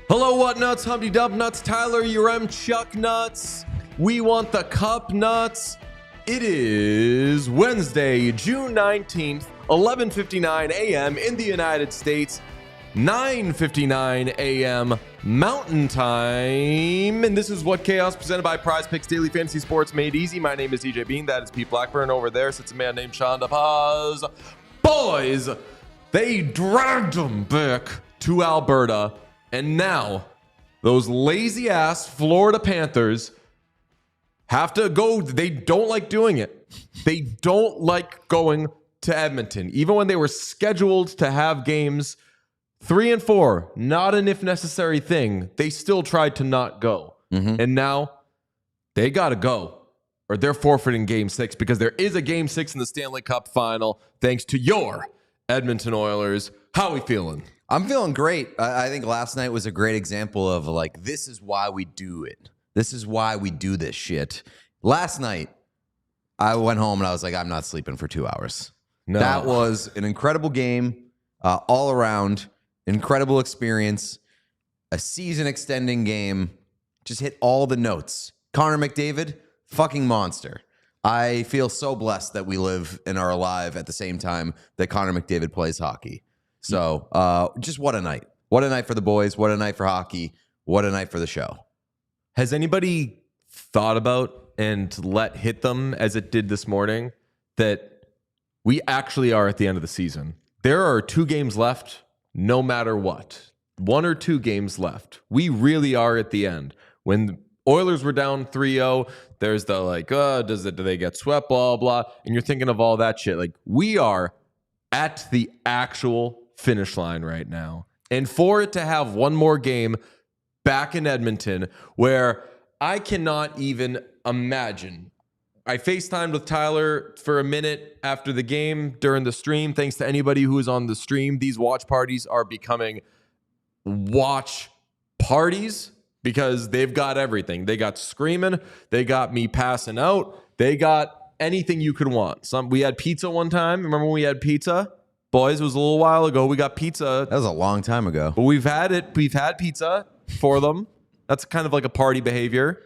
Hello, what nuts, Humpty Dub nuts, Tyler, Urem, Chuck nuts. We want the cup nuts. It is Wednesday, June 19th, 11:59 a.m. in the United States, 9:59 a.m. Mountain Time. And this is What Chaos, presented by Prize Picks Daily Fantasy Sports Made Easy. My name is DJ Bean. That is Pete Blackburn. Over there sits a man named Sean DePaz. Boys, they dragged them back to Alberta. And now, those lazy-ass Florida Panthers have to go. They don't like doing it. They don't like going to Edmonton. Even when they were scheduled to have games 3 and 4, not an if necessary thing, they still tried to not go. And now, they got to go. Or they're forfeiting Game 6 because there is a Game 6 in the Stanley Cup Final thanks to your Edmonton Oilers. How are we feeling? I'm feeling great. I think last night was a great example of like, this is why we do it. This is why we do this shit. Last night, I went home and I was like, I'm not sleeping for 2 hours. No. That was an incredible game, all around, incredible experience, a season-extending game. Just hit all the notes. Connor McDavid, fucking monster. I feel so blessed that we live and are alive at the same time that Connor McDavid plays hockey. So just what a night. What a night for the boys. What a night for hockey. What a night for the show. Has anybody thought about and let hit them as it did this morning that we actually are at the end of the season? There are 2 games left no matter what. 1 or 2 games left. We really are at the end. When the Oilers were down 3-0, there's the like, do they get swept, blah, blah. And you're thinking of all that shit. Like, we are at the actual finish line right now. And for it to have one more game back in Edmonton where I cannot even imagine. I FaceTimed with Tyler for a minute after the game during the stream. Thanks to anybody who is on the stream. These watch parties are becoming watch parties because they've got everything. They got screaming. They got me passing out. They got anything you could want. We had pizza one time. Remember when we had pizza? Boys, it was a little while ago. We got pizza. That was a long time ago. But we've had it. We've had pizza for them. That's kind of like a party behavior.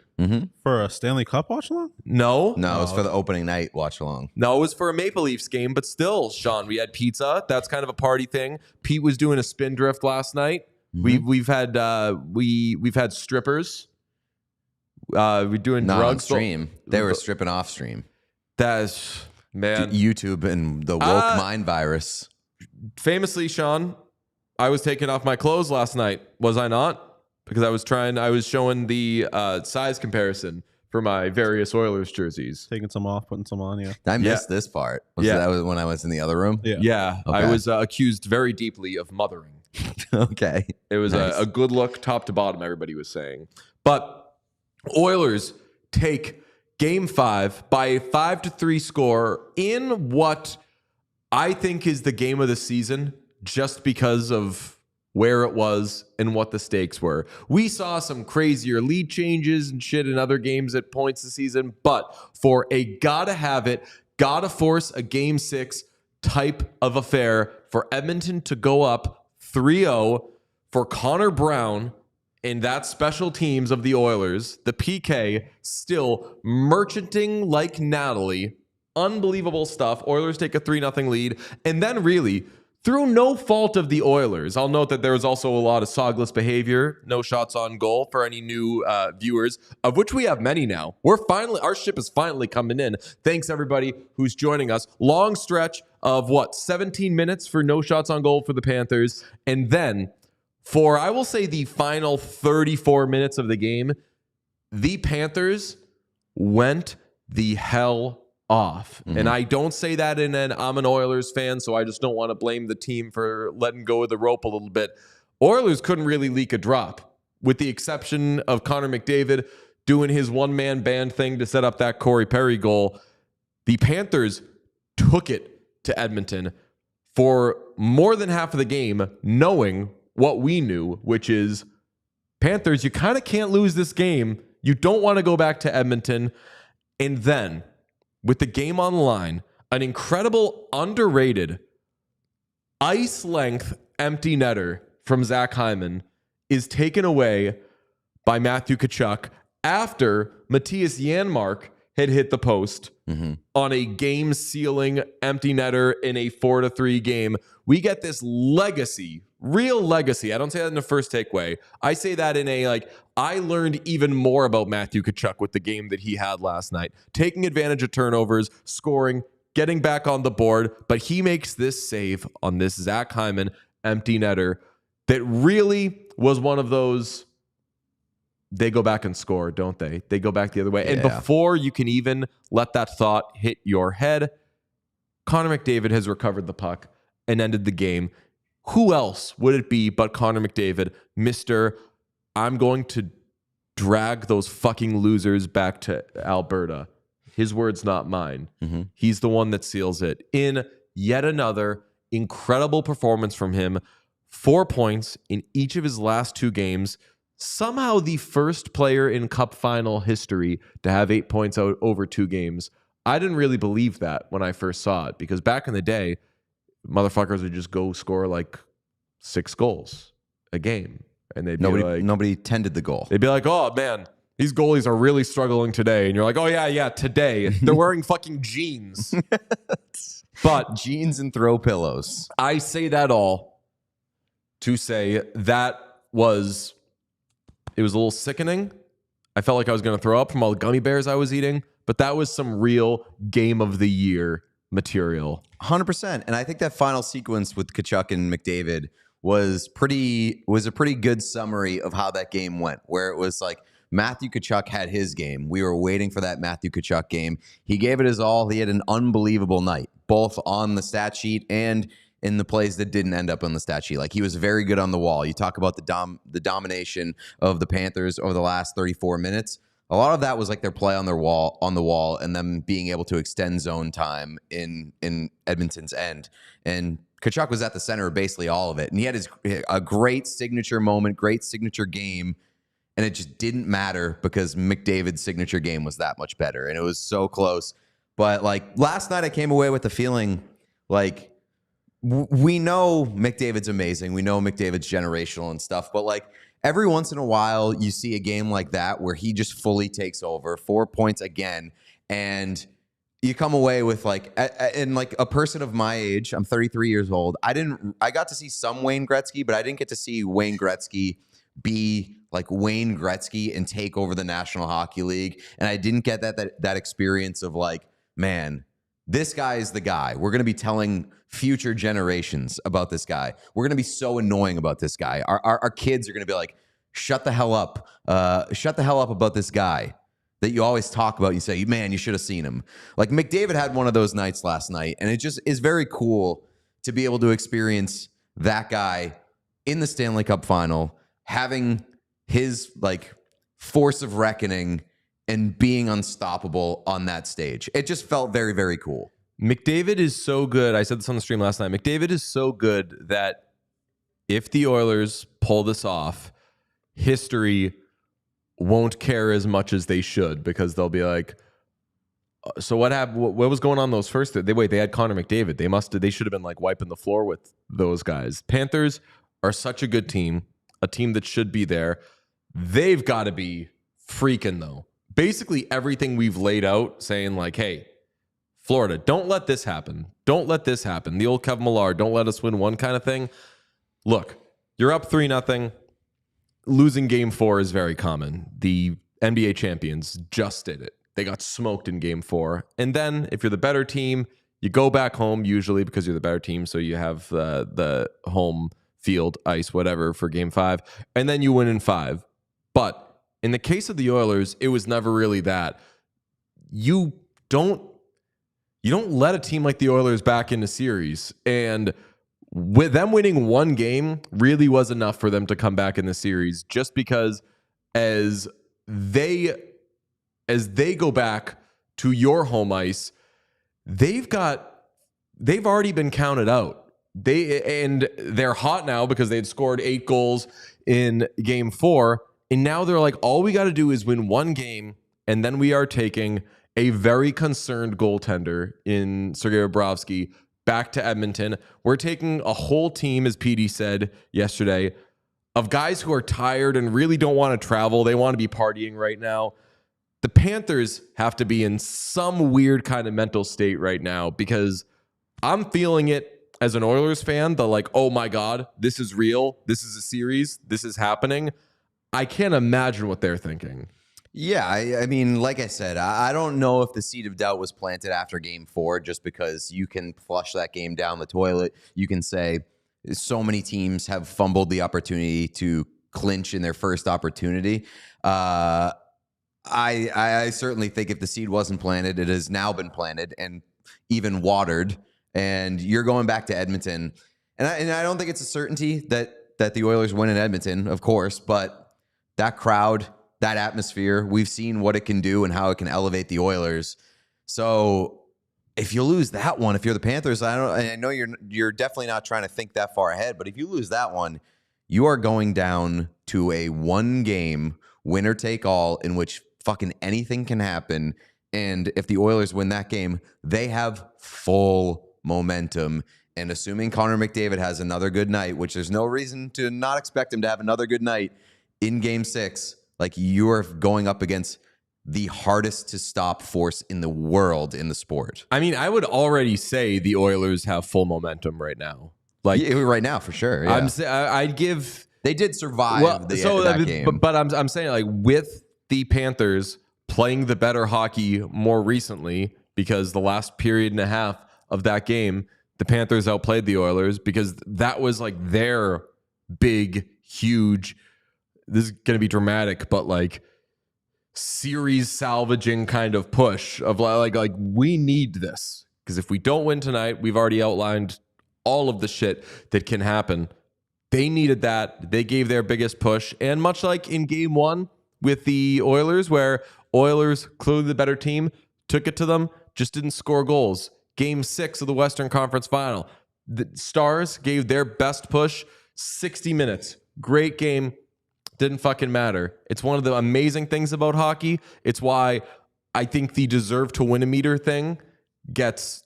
For a Stanley Cup watch along? No. No, it was for the opening night watch along. No, it was for a Maple Leafs game. But still, Sean, we had pizza. That's kind of a party thing. Pete was doing a spin drift last night. We've had strippers. We're doing Not drugs. on stream. They were stripping off stream. That's, man. YouTube and the woke mind virus. Famously, Sean, I was taking off my clothes last night. Was I not? Because I was showing the size comparison for my various Oilers jerseys. Taking some off, putting some on, yeah. I missed this part. That was when I was in the other room? Yeah. Okay. I was accused very deeply of mothering. Okay. It was nice. a good look top to bottom, everybody was saying. But Oilers take Game 5 by a 5-3 score in what I think is the game of the season just because of where it was and what the stakes were. We saw some crazier lead changes and shit in other games at points this season, but for a gotta have it, gotta force a Game 6 type of affair for Edmonton to go up 3-0, for Connor Brown and that special teams of the Oilers, the PK still merchanting like Natalie. Unbelievable stuff. Oilers take a 3-0 lead. And then really, through no fault of the Oilers, I'll note that there was also a lot of sogless behavior, no shots on goal for any new viewers, of which we have many now. Our ship is finally coming in. Thanks everybody who's joining us. Long stretch of 17 minutes for no shots on goal for the Panthers. And then For, I will say, the final 34 minutes of the game, the Panthers went the hell off. And I don't say that I'm an Oilers fan, so I just don't want to blame the team for letting go of the rope a little bit. Oilers couldn't really leak a drop, with the exception of Connor McDavid doing his one-man band thing to set up that Corey Perry goal. The Panthers took it to Edmonton for more than half of the game, knowing what we knew, which is, Panthers, you kind of can't lose this game. You don't want to go back to Edmonton. And then, with the game on the line, an incredible, underrated, ice-length empty netter from Zach Hyman is taken away by Matthew Tkachuk after Matthias Janmark had hit the post on a game-sealing empty netter in a 4-3 game. We get this legacy, real legacy. I don't say that in the first take way. I say that in a, I learned even more about Matthew Tkachuk with the game that he had last night. Taking advantage of turnovers, scoring, getting back on the board. But he makes this save on this Zach Hyman empty netter that really was one of those, they go back and score, don't they? They go back the other way. Yeah. And before you can even let that thought hit your head, Connor McDavid has recovered the puck and ended the game. Who else would it be but Connor McDavid, Mr. I'm going to drag those fucking losers back to Alberta. His words, not mine. He's the one that seals it. In yet another incredible performance from him, 4 points in each of his last 2 games. Somehow the first player in Cup Final history to have 8 points out over 2 games. I didn't really believe that when I first saw it, because back in the day, motherfuckers would just go score 6 goals a game. And they'd be nobody tended the goal. They'd be like, oh man, these goalies are really struggling today. And you're like, oh yeah, today. They're wearing fucking jeans. But jeans and throw pillows. I say that all to say that it was a little sickening. I felt like I was going to throw up from all the gummy bears I was eating, but that was some real game of the year material. 100%. And I think that final sequence with Tkachuk and McDavid was a pretty good summary of how that game went, where it was like Matthew Tkachuk had his game. We were waiting for that Matthew Tkachuk game. He gave it his all. He had an unbelievable night, both on the stat sheet and in the plays that didn't end up on the stat sheet. He was very good on the wall. You talk about the domination of the Panthers over the last 34 minutes. A lot of that was their play on the wall, and them being able to extend zone time in Edmonton's end. And Tkachuk was at the center of basically all of it. And he had a great signature moment, great signature game, and it just didn't matter because McDavid's signature game was that much better. And it was so close. But last night I came away with the feeling we know McDavid's amazing. We know McDavid's generational and stuff. But every once in a while, you see a game like that where he just fully takes over, 4 points again, and you come away with a person of my age. I'm 33 years old. I got to see some Wayne Gretzky, but I didn't get to see Wayne Gretzky be Wayne Gretzky and take over the National Hockey League. And I didn't get that experience of man, this guy is the guy. We're going to be telling future generations about this guy. We're going to be so annoying about this guy. Our kids are going to be like, shut the hell up. Shut the hell up about this guy that you always talk about. You say, man, you should have seen him. McDavid had one of those nights last night, and it just is very cool to be able to experience that guy in the Stanley Cup Final, having his force of reckoning and being unstoppable on that stage. It just felt very, very cool. McDavid is so good. I said this on the stream last night. McDavid is so good that if the Oilers pull this off, history won't care as much as they should, because they'll be like, so what happened? What was going on those first? They had Connor McDavid. They should have been wiping the floor with those guys. Panthers are such a good team, a team that should be there. They've got to be freaking though. Basically everything we've laid out, saying hey, Florida, don't let this happen. Don't let this happen. The old Kev Millar, don't let us win one kind of thing. Look, you're up 3-0. Losing game 4 is very common. The NBA champions just did it. They got smoked in game 4. And then if you're the better team, you go back home usually because you're the better team. So you have the home field, ice, whatever for game 5, and then you win in 5. But in the case of the Oilers, it was never really that. You don't let a team like the Oilers back into series, and with them winning one game really was enough for them to come back in the series, just because as they go back to your home ice, they've already been counted out. They're hot now because they had scored 8 goals in game 4, and now they're like, all we got to do is win one game, and then we are taking a very concerned goaltender in Sergei Bobrovsky back to Edmonton. We're taking a whole team, as PD said yesterday, of guys who are tired and really don't want to travel. They want to be partying right now. The Panthers have to be in some weird kind of mental state right now, because I'm feeling it as an Oilers fan, the like, oh my God, this is real. This is a series. This is happening. I can't imagine what they're thinking. Yeah, I mean, like I said, I don't know if the seed of doubt was planted after game 4, just because you can flush that game down the toilet. You can say so many teams have fumbled the opportunity to clinch in their first opportunity. I certainly think if the seed wasn't planted, it has now been planted and even watered, and you're going back to Edmonton. And I don't think it's a certainty that the Oilers win in Edmonton, of course, but that crowd, that atmosphere, we've seen what it can do and how it can elevate the Oilers. So if you lose that one, if you're the Panthers, I know you're definitely not trying to think that far ahead, but if you lose that one, you are going down to a 1-game winner take all in which fucking anything can happen. And if the Oilers win that game, they have full momentum. And assuming Connor McDavid has another good night, which there's no reason to not expect him to have another good night in game 6, like, you are going up against the hardest to stop force in the world in the sport. I mean, I would already say the Oilers have full momentum right now. Like, right now, for sure. Yeah. I'd give. They did survive that game. But I'm saying, like, with the Panthers playing the better hockey more recently, because the last period and a half of that game, the Panthers outplayed the Oilers, because that was like their big, huge, this is going to be dramatic, but like series salvaging kind of push of like we need this, because if we don't win tonight, we've already outlined all of the shit that can happen. They needed that. They gave their biggest push. And much like in game 1 with the Oilers, where Oilers, clearly the better team, took it to them, just didn't score goals. Game 6 of the Western Conference Final, the Stars gave their best push, 60 minutes. Great game. Didn't fucking matter. It's one of the amazing things about hockey. It's why I think the deserve to win a meter thing gets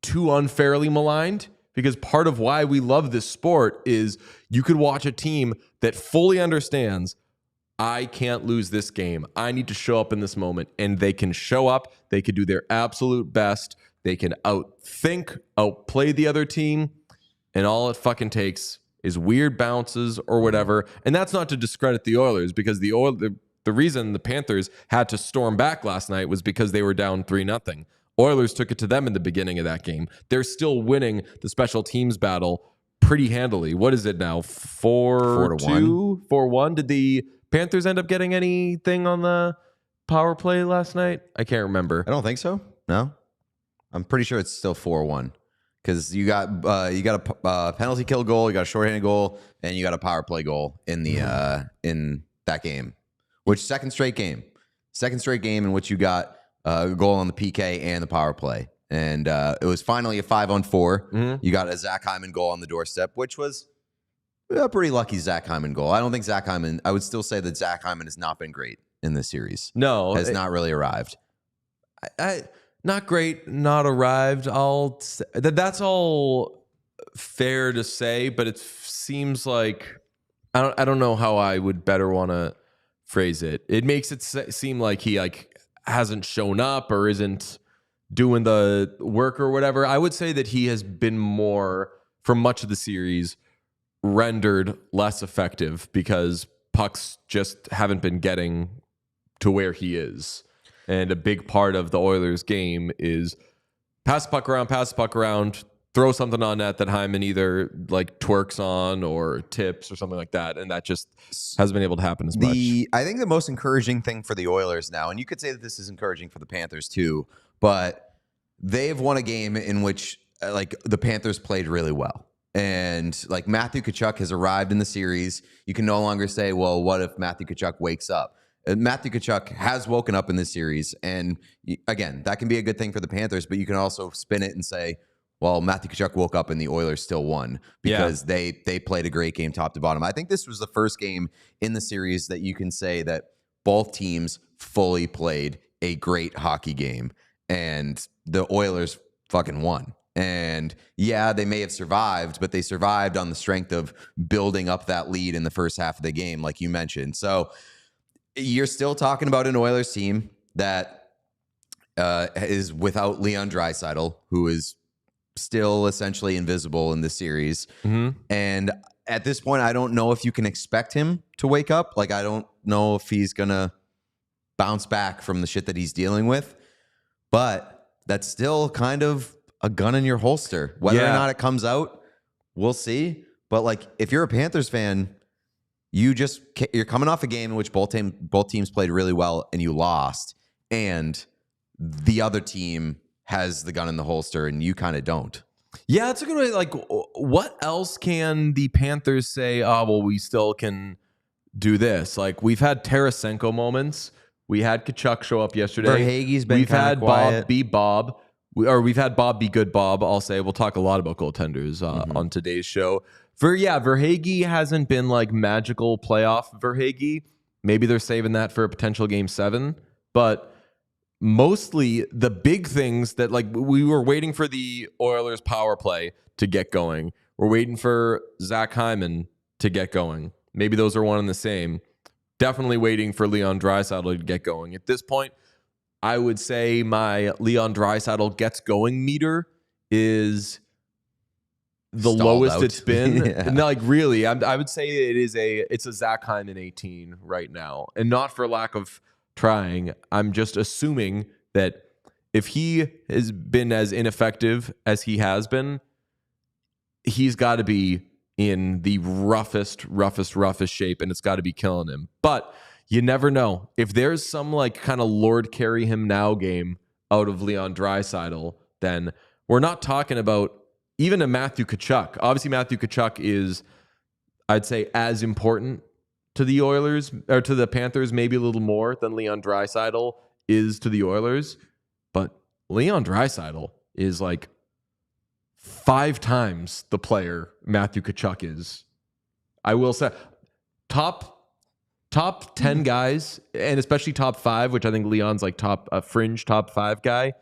too unfairly maligned, because part of why we love this sport is you could watch a team that fully understands, I can't lose this game. I need to show up in this moment, and they can show up. They can do their absolute best. They can outplay the other team, and all it fucking takes is weird bounces or whatever. And that's not to discredit the Oilers, because the reason the Panthers had to storm back last night was because they were down 3-0. Oilers took it to them in the beginning of that game. They're still winning the special teams battle pretty handily. What is it now? 4-2? 4-1? Did the Panthers end up getting anything on the power play last night? I can't remember. I don't think so. No, I'm pretty sure it's still 4-1. Because you got a penalty kill goal, you got a shorthanded goal, and you got a power play goal in the in that game. Which second straight game in which you got a goal on the PK and the power play, and it was finally a 5-on-4. Mm-hmm. You got a Zach Hyman goal on the doorstep, which was a pretty lucky Zach Hyman goal. I don't think Zach Hyman. I would still say that Zach Hyman has not been great in this series. No, has not really arrived. Not great, not arrived. That's all fair to say, but it seems like I don't know how I would better want to phrase it. It makes it seem like he hasn't shown up or isn't doing the work or whatever. I would say that he has been more, for much of the series, rendered less effective because pucks just haven't been getting to where he is. And a big part of the Oilers game is pass the puck around, throw something on net that Hyman either like twerks on or tips or something like that, and that just hasn't been able to happen as much. I think the most encouraging thing for the Oilers now, and you could say that this is encouraging for the Panthers too, but they've won a game in which like the Panthers played really well. And like Matthew Tkachuk has arrived in the series. You can no longer say, well, what if Matthew Tkachuk wakes up? Matthew Tkachuk has woken up in this series. And again, that can be a good thing for the Panthers, but you can also spin it and say, well, Matthew Tkachuk woke up and the Oilers still won because they played a great game top to bottom. I think this was the first game in the series that you can say that both teams fully played a great hockey game and the Oilers fucking won. And yeah, they may have survived, but they survived on the strength of building up that lead in the first half of the game, like you mentioned. So you're still talking about an Oilers team that is without Leon Draisaitl, who is still essentially invisible in this series. Mm-hmm. And at this point, I don't know if you can expect him to wake up. Like, I don't know if he's going to bounce back from the shit that he's dealing with. But that's still kind of a gun in your holster. Whether or not it comes out, we'll see. But like, if you're a Panthers fan, you're coming off a game in which both teams played really well and you lost, and the other team has the gun in the holster and you kind of don't. Yeah, it's a good way. Like, what else can the Panthers say? Oh, well, we still can do this. Like, we've had Tarasenko moments. We had Tkachuk show up yesterday. Verhaeghe's been We've had quiet. Bob be Bob. We've had Bob be good Bob, I'll say. We'll talk a lot about goaltenders on today's show. Verhaeghe hasn't been like magical playoff Verhaeghe. Maybe they're saving that for a potential Game 7. But mostly the big things that, like, we were waiting for the Oilers power play to get going. We're waiting for Zach Hyman to get going. Maybe those are one and the same. Definitely waiting for Leon Draisaitl to get going. At this point, I would say my Leon Draisaitl gets going meter is the Stalled lowest out. It's been. No, like really, I would say it's a Zach Hyman 18 right now, and not for lack of trying. I'm just assuming that if he has been as ineffective as he has been, he's got to be in the roughest shape, and it's got to be killing him. But you never know. If there's some like kind of Lord carry him now game out of Leon Draisaitl, then we're not talking about even a Matthew Tkachuk. Obviously, Matthew Tkachuk is, I'd say, as important to the Oilers or to the Panthers, maybe a little more than Leon Draisaitl is to the Oilers. But Leon Draisaitl is like 5 times the player Matthew Tkachuk is. I will say top 10 guys, and especially top 5, which I think Leon's like fringe top 5 guy.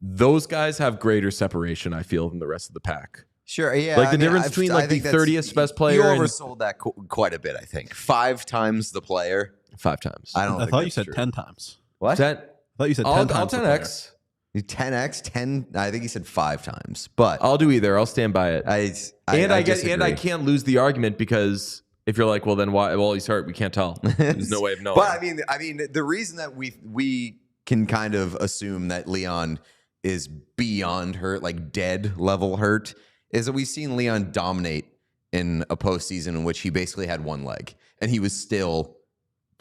Those guys have greater separation, I feel, than the rest of the pack. Sure, yeah. Like the difference between like the 30th best player. You oversold that quite a bit, I think. 5 times the player. 5 times. I thought you said 10 times. What? I thought you said 10 times. I'll 10x. 10x, 10. I think he said 5 times, but I'll do either. I'll stand by it. I I can't lose the argument because if you're like, well, then why? Well, he's hurt. We can't tell. There's no way of knowing. But I mean, the reason that we can kind of assume that Leon is beyond hurt, like dead level hurt, is that we've seen Leon dominate in a postseason in which he basically had one leg, and he was still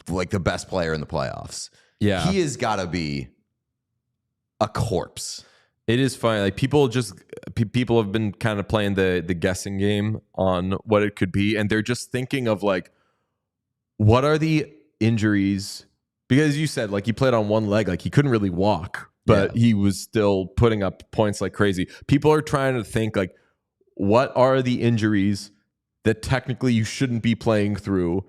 like the best player in the playoffs. Yeah, he has got to be a corpse. It is funny. Like people have been kind of playing the guessing game on what it could be, and they're just thinking of like, what are the injuries? Because you said like he played on one leg, like he couldn't really walk, but he was still putting up points like crazy. People are trying to think like, what are the injuries that technically you shouldn't be playing through?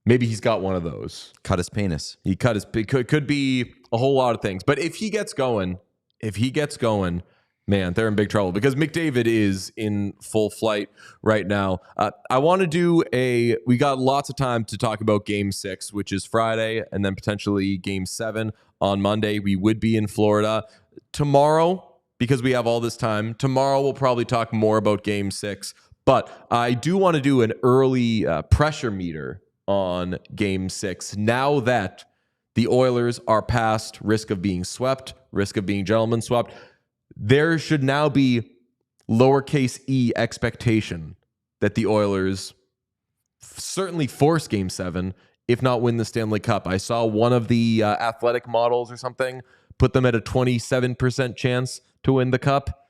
Maybe he's got one of those. Cut his penis. He cut his. Could be a whole lot of things. But if he gets going, man, they're in big trouble because McDavid is in full flight right now. I want to do we got lots of time to talk about Game 6, which is Friday, and then potentially Game 7 on Monday. We would be in Florida tomorrow because we have all this time. Tomorrow we'll probably talk more about Game 6, but I do want to do an early pressure meter on Game 6 now that the Oilers are past risk of being swept, risk of being gentlemen swept. there should now be lowercase e expectation that the Oilers certainly force Game 7, if not win the Stanley Cup. I saw one of the athletic models or something put them at a 27% chance to win the Cup.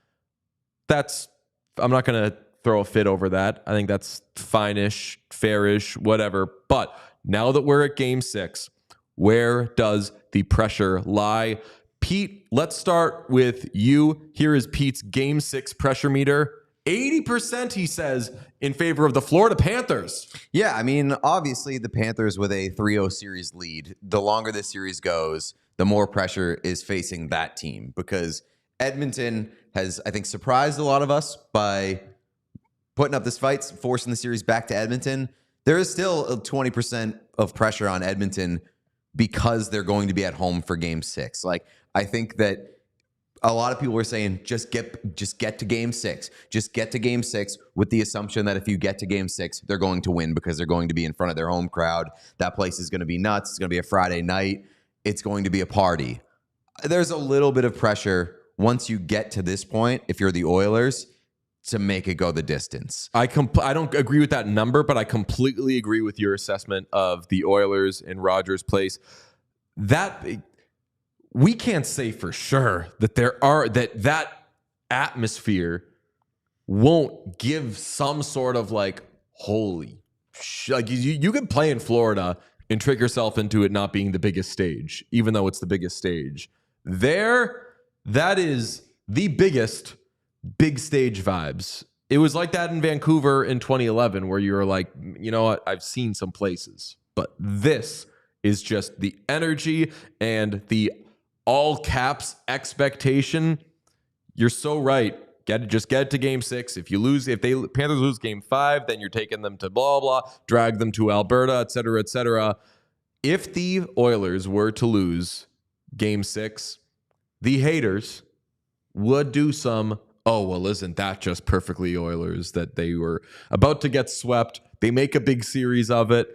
I'm not going to throw a fit over that. I think that's fine-ish, fair-ish, whatever. But now that we're at Game 6, where does the pressure lie? Pete, let's start with you. Here is Pete's Game 6 pressure meter. 80%, he says, in favor of the Florida Panthers. Yeah, I mean, obviously the Panthers with a 3-0 series lead, the longer this series goes, the more pressure is facing that team because Edmonton has, I think, surprised a lot of us by putting up this fight, forcing the series back to Edmonton. There is still a 20% of pressure on Edmonton because they're going to be at home for Game 6. Like, I think that a lot of people were saying, just get to Game 6. Just get to Game 6 with the assumption that if you get to Game 6, they're going to win because they're going to be in front of their home crowd. That place is going to be nuts. It's going to be a Friday night. It's going to be a party. There's a little bit of pressure once you get to this point, if you're the Oilers, to make it go the distance. I don't agree with that number, but I completely agree with your assessment of the Oilers in Rogers Place. That we can't say for sure that that atmosphere won't give some sort of like you could play in Florida and trick yourself into it not being the biggest stage, even though it's the biggest stage. That is the biggest big stage vibes. It was like that in Vancouver in 2011, where you were like, you know what, I've seen some places, but this is just the energy and the all caps expectation. You're so right. Just get it to Game 6. If Panthers lose Game 5, then you're taking them to blah blah, drag them to Alberta, etc., etc. If the Oilers were to lose Game 6, the haters would do some, oh, well, isn't that just perfectly Oilers that they were about to get swept? They make a big series of it,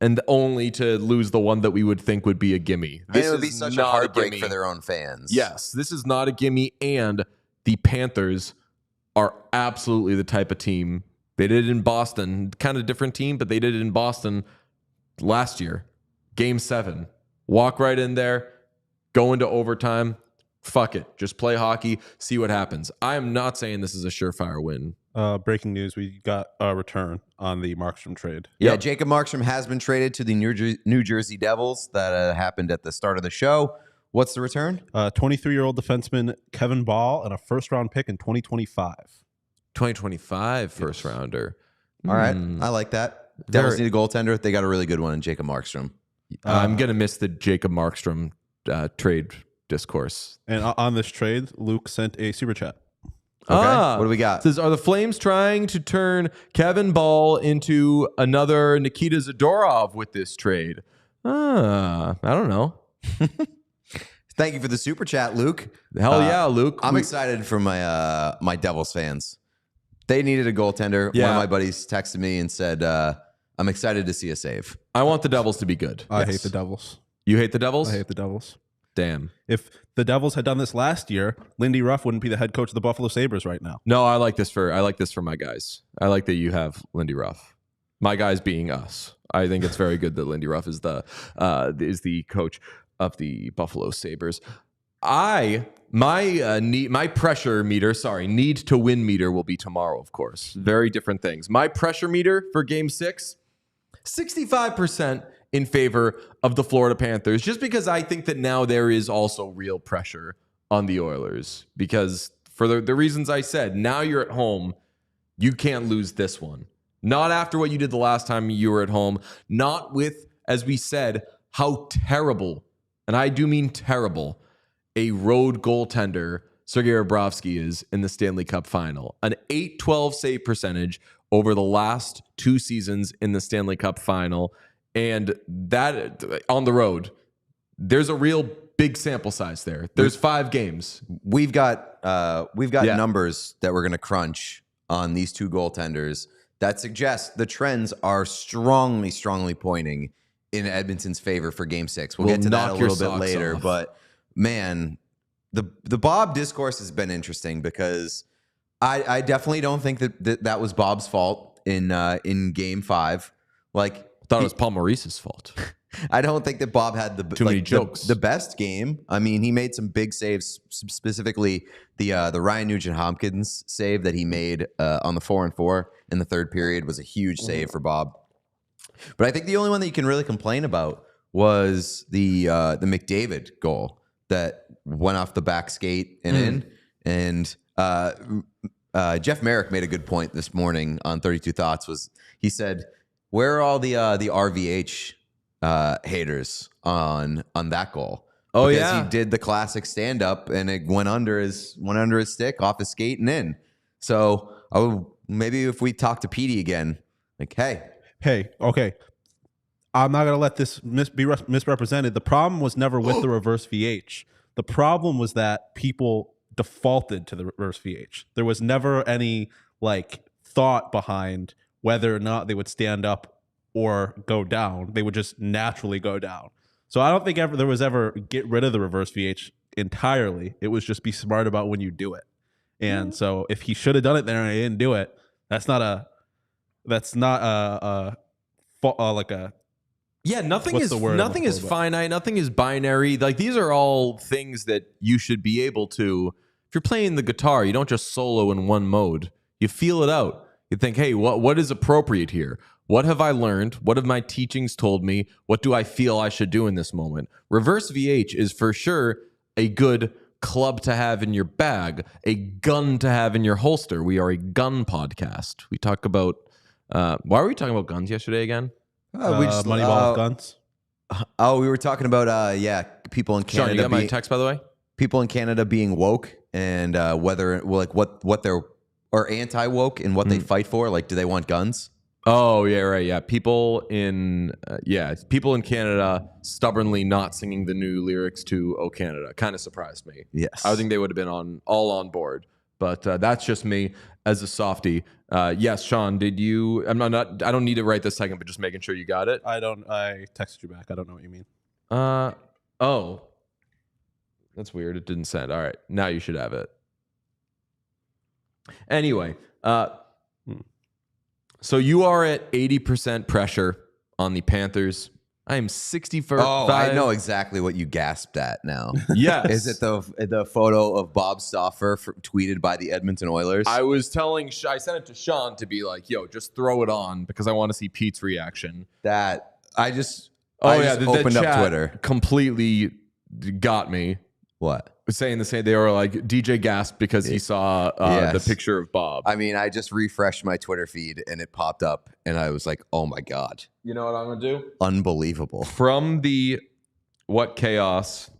and only to lose the one that we would think would be a gimme. This would be such a heartbreak for their own fans. Yes, this is not a gimme, and the Panthers are absolutely the type of team. They did it in Boston, kind of different team, but they did it in Boston last year. Game 7. Walk right in there, go into overtime. Fuck it. Just play hockey, see what happens. I am not saying this is a surefire win. Breaking news, we got a return on the Markstrom trade. Yeah, yep. Jacob Markstrom has been traded to the New Jersey Devils. That happened at the start of the show. What's the return? 23-year-old defenseman Kevin Ball and a first-round pick in 2025. 2025 first rounder. All right. I like that. Devils need a goaltender. They got a really good one in Jacob Markstrom. I'm going to miss the Jacob Markstrom trade discourse. And on this trade, Luke sent a super chat. Okay. What do we got? It says, are the Flames trying to turn Kevin Ball into another Nikita Zadorov with this trade? I don't know. Thank you for the super chat, Luke. Hell yeah, Luke. I'm excited for my my Devils fans. They needed a goaltender. Yeah. One of my buddies texted me and said, I'm excited to see a save. I want the Devils to be good. I hate the Devils. You hate the Devils? I hate the Devils. Damn. If the Devils had done this last year, Lindy Ruff wouldn't be the head coach of the Buffalo Sabres right now. No, I like this for my guys. I like that you have Lindy Ruff. My guys being us. I think it's very good that Lindy Ruff is the coach of the Buffalo Sabres. My pressure meter, need to win meter will be tomorrow, of course. Very different things. My pressure meter for Game 6, 65% in favor of the Florida Panthers, just because I think that now there is also real pressure on the Oilers. Because for the reasons I said, now you're at home, you can't lose this one. Not after what you did the last time you were at home. Not with, as we said, how terrible, and I do mean terrible, a road goaltender Sergei Bobrovsky is in the Stanley Cup Final. An .812 save percentage over the last 2 seasons in the Stanley Cup Final. And that on the road, there's a real big sample size there. There's 5 games. We've got numbers that we're going to crunch on these 2 goaltenders that suggest the trends are strongly pointing in Edmonton's favor for Game 6. We'll get to that a little bit later, but man, the Bob discourse has been interesting because I definitely don't think that was Bob's fault in Game 5. Like, I thought it was Paul Maurice's fault. I don't think that Bob had Too many jokes. The best game. I mean, he made some big saves, specifically the Ryan Nugent-Hopkins save that he made on the 4-on-4 in the third period was a huge save for Bob. But I think the only one that you can really complain about was the McDavid goal that went off the back skate and in. And Jeff Merrick made a good point this morning on 32 Thoughts. He said, "Where are all the RVH haters on that goal?" Oh, because yeah. he did the classic stand up and it went under his stick, off his skate and in. So maybe if we talk to Petey again, like, hey, okay. I'm not going to let this be misrepresented. The problem was never with the reverse VH. The problem was that people defaulted to the reverse VH. There was never any like thought behind whether or not they would stand up or go down. They would just naturally go down. So I don't think there was ever get rid of the reverse VH entirely. It was just be smart about when you do it. And so if he should have done it there and he didn't do it, that's not a Yeah, nothing What's is the word nothing I'm is looking for? finite. Nothing is binary. Like, these are all things that you should be able to. If you're playing the guitar, you don't just solo in one mode. You feel it out. You think, hey, what is appropriate here? What have I learned? What have my teachings told me? What do I feel I should do in this moment? Reverse VH is for sure a good club to have in your bag, a gun to have in your holster. We are a gun podcast. We talk about why were we talking about guns yesterday again? we just Moneyball guns. we were talking about people in Canada. Sean, you got my text, by the way? People in Canada being woke and whether like what they're or anti-woke and what they fight for. Like, do they want guns? Oh, yeah, right. Yeah. People in Canada stubbornly not singing the new lyrics to "Oh Canada" kind of surprised me. Yes. I would think they would have been all on board. But that's just me as a softie. Yes, Sean, did you? I don't need to write this second, but just making sure you got it. I texted you back. I don't know what you mean. Oh, that's weird. It didn't send. All right, now you should have it. Anyway, so you are at 80% pressure on the Panthers. I am 65. Oh, I know exactly what you gasped at now. Yes. Is it the photo of Bob Stauffer tweeted by the Edmonton Oilers? I sent it to Sean to be like, yo, just throw it on because I want to see Pete's reaction. I just The opened up chat Twitter. Completely got me. What? Saying the same. They were like, DJ gasped because he saw the picture of Bob. I mean, I just refreshed my Twitter feed and it popped up and I was like, oh my God. You know what I'm going to do? Unbelievable. From the What Chaos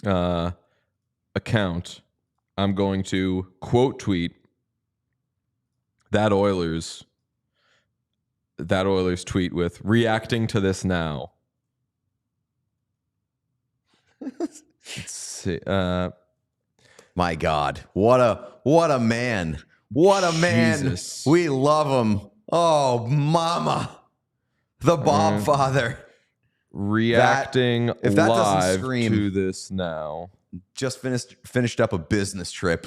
account, I'm going to quote tweet that Oilers tweet with reacting to this now. Let's see. My God. What a man. What a man. Jesus. We love him. Oh, mama. The Bob father. Reacting if that doesn't live scream- to this now. Just finished up a business trip.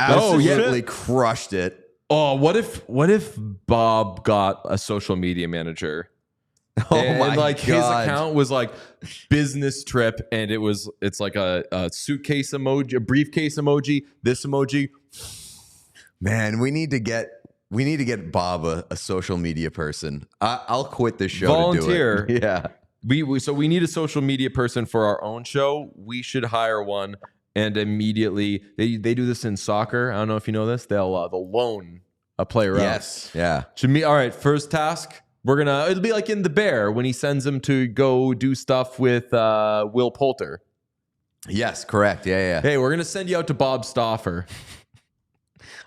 Oh, yeah. Absolutely crushed it. Oh, what if Bob got a social media manager? Oh and my like God. his account was like business trip, and it's like a suitcase emoji, a briefcase emoji, this emoji. Man, we need to get Bob a social media person. I'll quit this show Volunteer. to do it. Yeah. So we need a social media person for our own show. We should hire one, and immediately they do this in soccer. I don't know if you know this. They'll loan a player out. Yes. Yeah. All right, first task. It'll be like in The Bear when he sends him to go do stuff with Will Poulter. Yes, correct. Yeah. Hey, we're going to send you out to Bob Stauffer.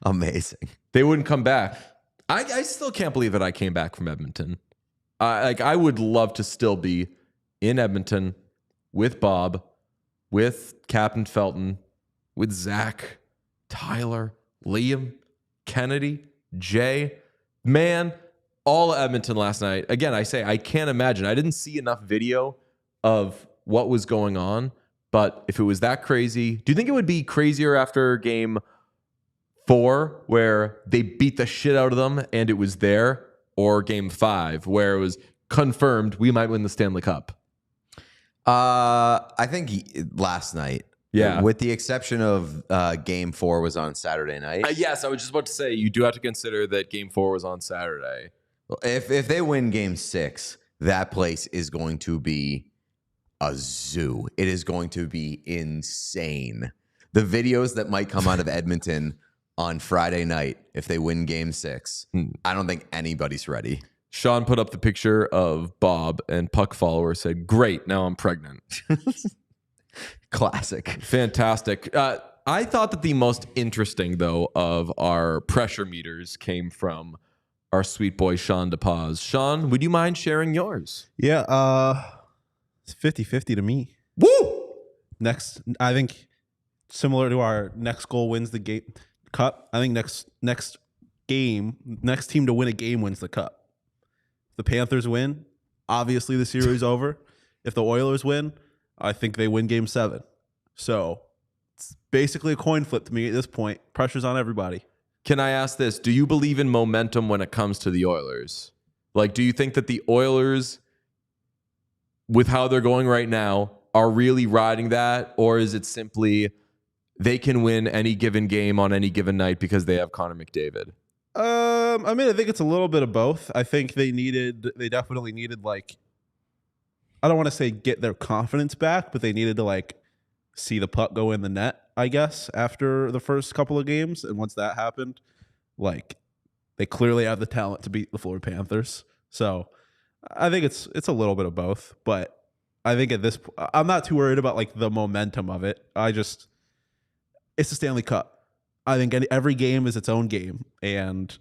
Amazing. They wouldn't come back. I still can't believe that I came back from Edmonton. I would love to still be in Edmonton with Bob, with Captain Felton, with Zach, Tyler, Liam, Kennedy, Jay. Man, all of Edmonton last night. Again, I say I can't imagine. I didn't see enough video of what was going on, But if it was that crazy, do you think it would be crazier after game 4 where they beat the shit out of them and it was there, or game 5 where it was confirmed we might win the Stanley Cup? I think last night. Yeah. With the exception of game 4 was on Saturday night. Yes, I was just about to say, you do have to consider that game 4 was on Saturday. If they win game 6, that place is going to be a zoo. It is going to be insane. The videos that might come out of Edmonton on Friday night if they win game 6, I don't think anybody's ready. Sean put up the picture of Bob, and Puck Follower said, "Great, now I'm pregnant." Classic. Fantastic. I thought that the most interesting, though, of our pressure meters came from our sweet boy, Sean DePaz. Sean, would you mind sharing yours? Yeah, it's 50-50 to me. Woo! Next, I think similar to our next goal wins the game cup. I think next team to win a game wins the cup. If the Panthers win, obviously the series over. If the Oilers win, I think they win game 7. So it's basically a coin flip to me at this point. Pressure's on everybody. Can I ask this? Do you believe in momentum when it comes to the Oilers? Like, do you think that the Oilers, with how they're going right now, are really riding that? Or is it simply they can win any given game on any given night because they have Connor McDavid? I mean, I think it's a little bit of both. I think they definitely needed, like, I don't want to say get their confidence back, but they needed to, like, see the puck go in the net, I guess, after the first couple of games. And once that happened, like, they clearly have the talent to beat the Florida Panthers. So I think it's a little bit of both. But I think at this point, I'm not too worried about, like, the momentum of it. It's a Stanley Cup. I think every game is its own game. And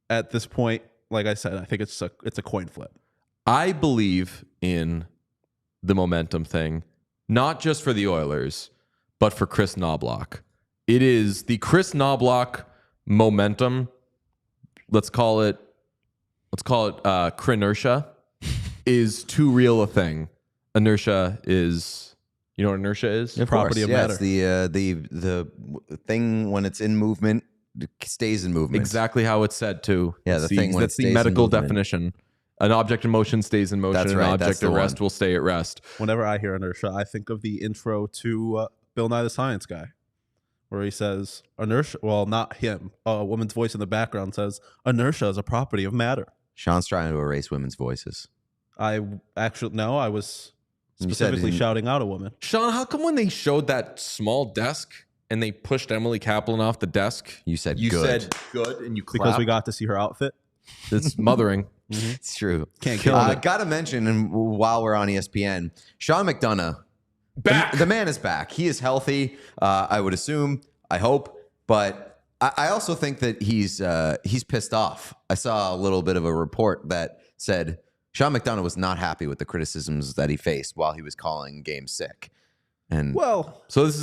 at this point, like I said, I think it's a coin flip. I believe in the momentum thing, not just for the Oilers, but for Chris Knobloch. It is the Chris Knobloch momentum. Let's call it Crinertia, is too real a thing. Inertia is, you know what inertia is? Property of matter. It's the thing when it's in movement, it stays in movement. Exactly how it's said too. Yeah, It's the thing when that's it the stays in medical movement. definition. An object in motion stays in motion. That's An right, object that's the at rest one. will stay at rest. Whenever I hear inertia, I think of the intro to Bill Nye the Science Guy, where he says inertia. Well, not him. A woman's voice in the background says inertia is a property of matter. Sean's trying to erase women's voices. I was You said specifically in- shouting out a woman. Sean, how come when they showed that small desk and they pushed Emily Kaplan off the desk, You said you good. said good and you clapped? Because we got to see her outfit. It's mothering. It's true. Can't kill it. Got to mention, and while we're on ESPN, Sean McDonough, Back. The man is back. He is healthy. I would assume. I hope. But I also think that he's pissed off. I saw a little bit of a report that said Sean McDonough was not happy with the criticisms that he faced while he was calling games sick. And Well, So this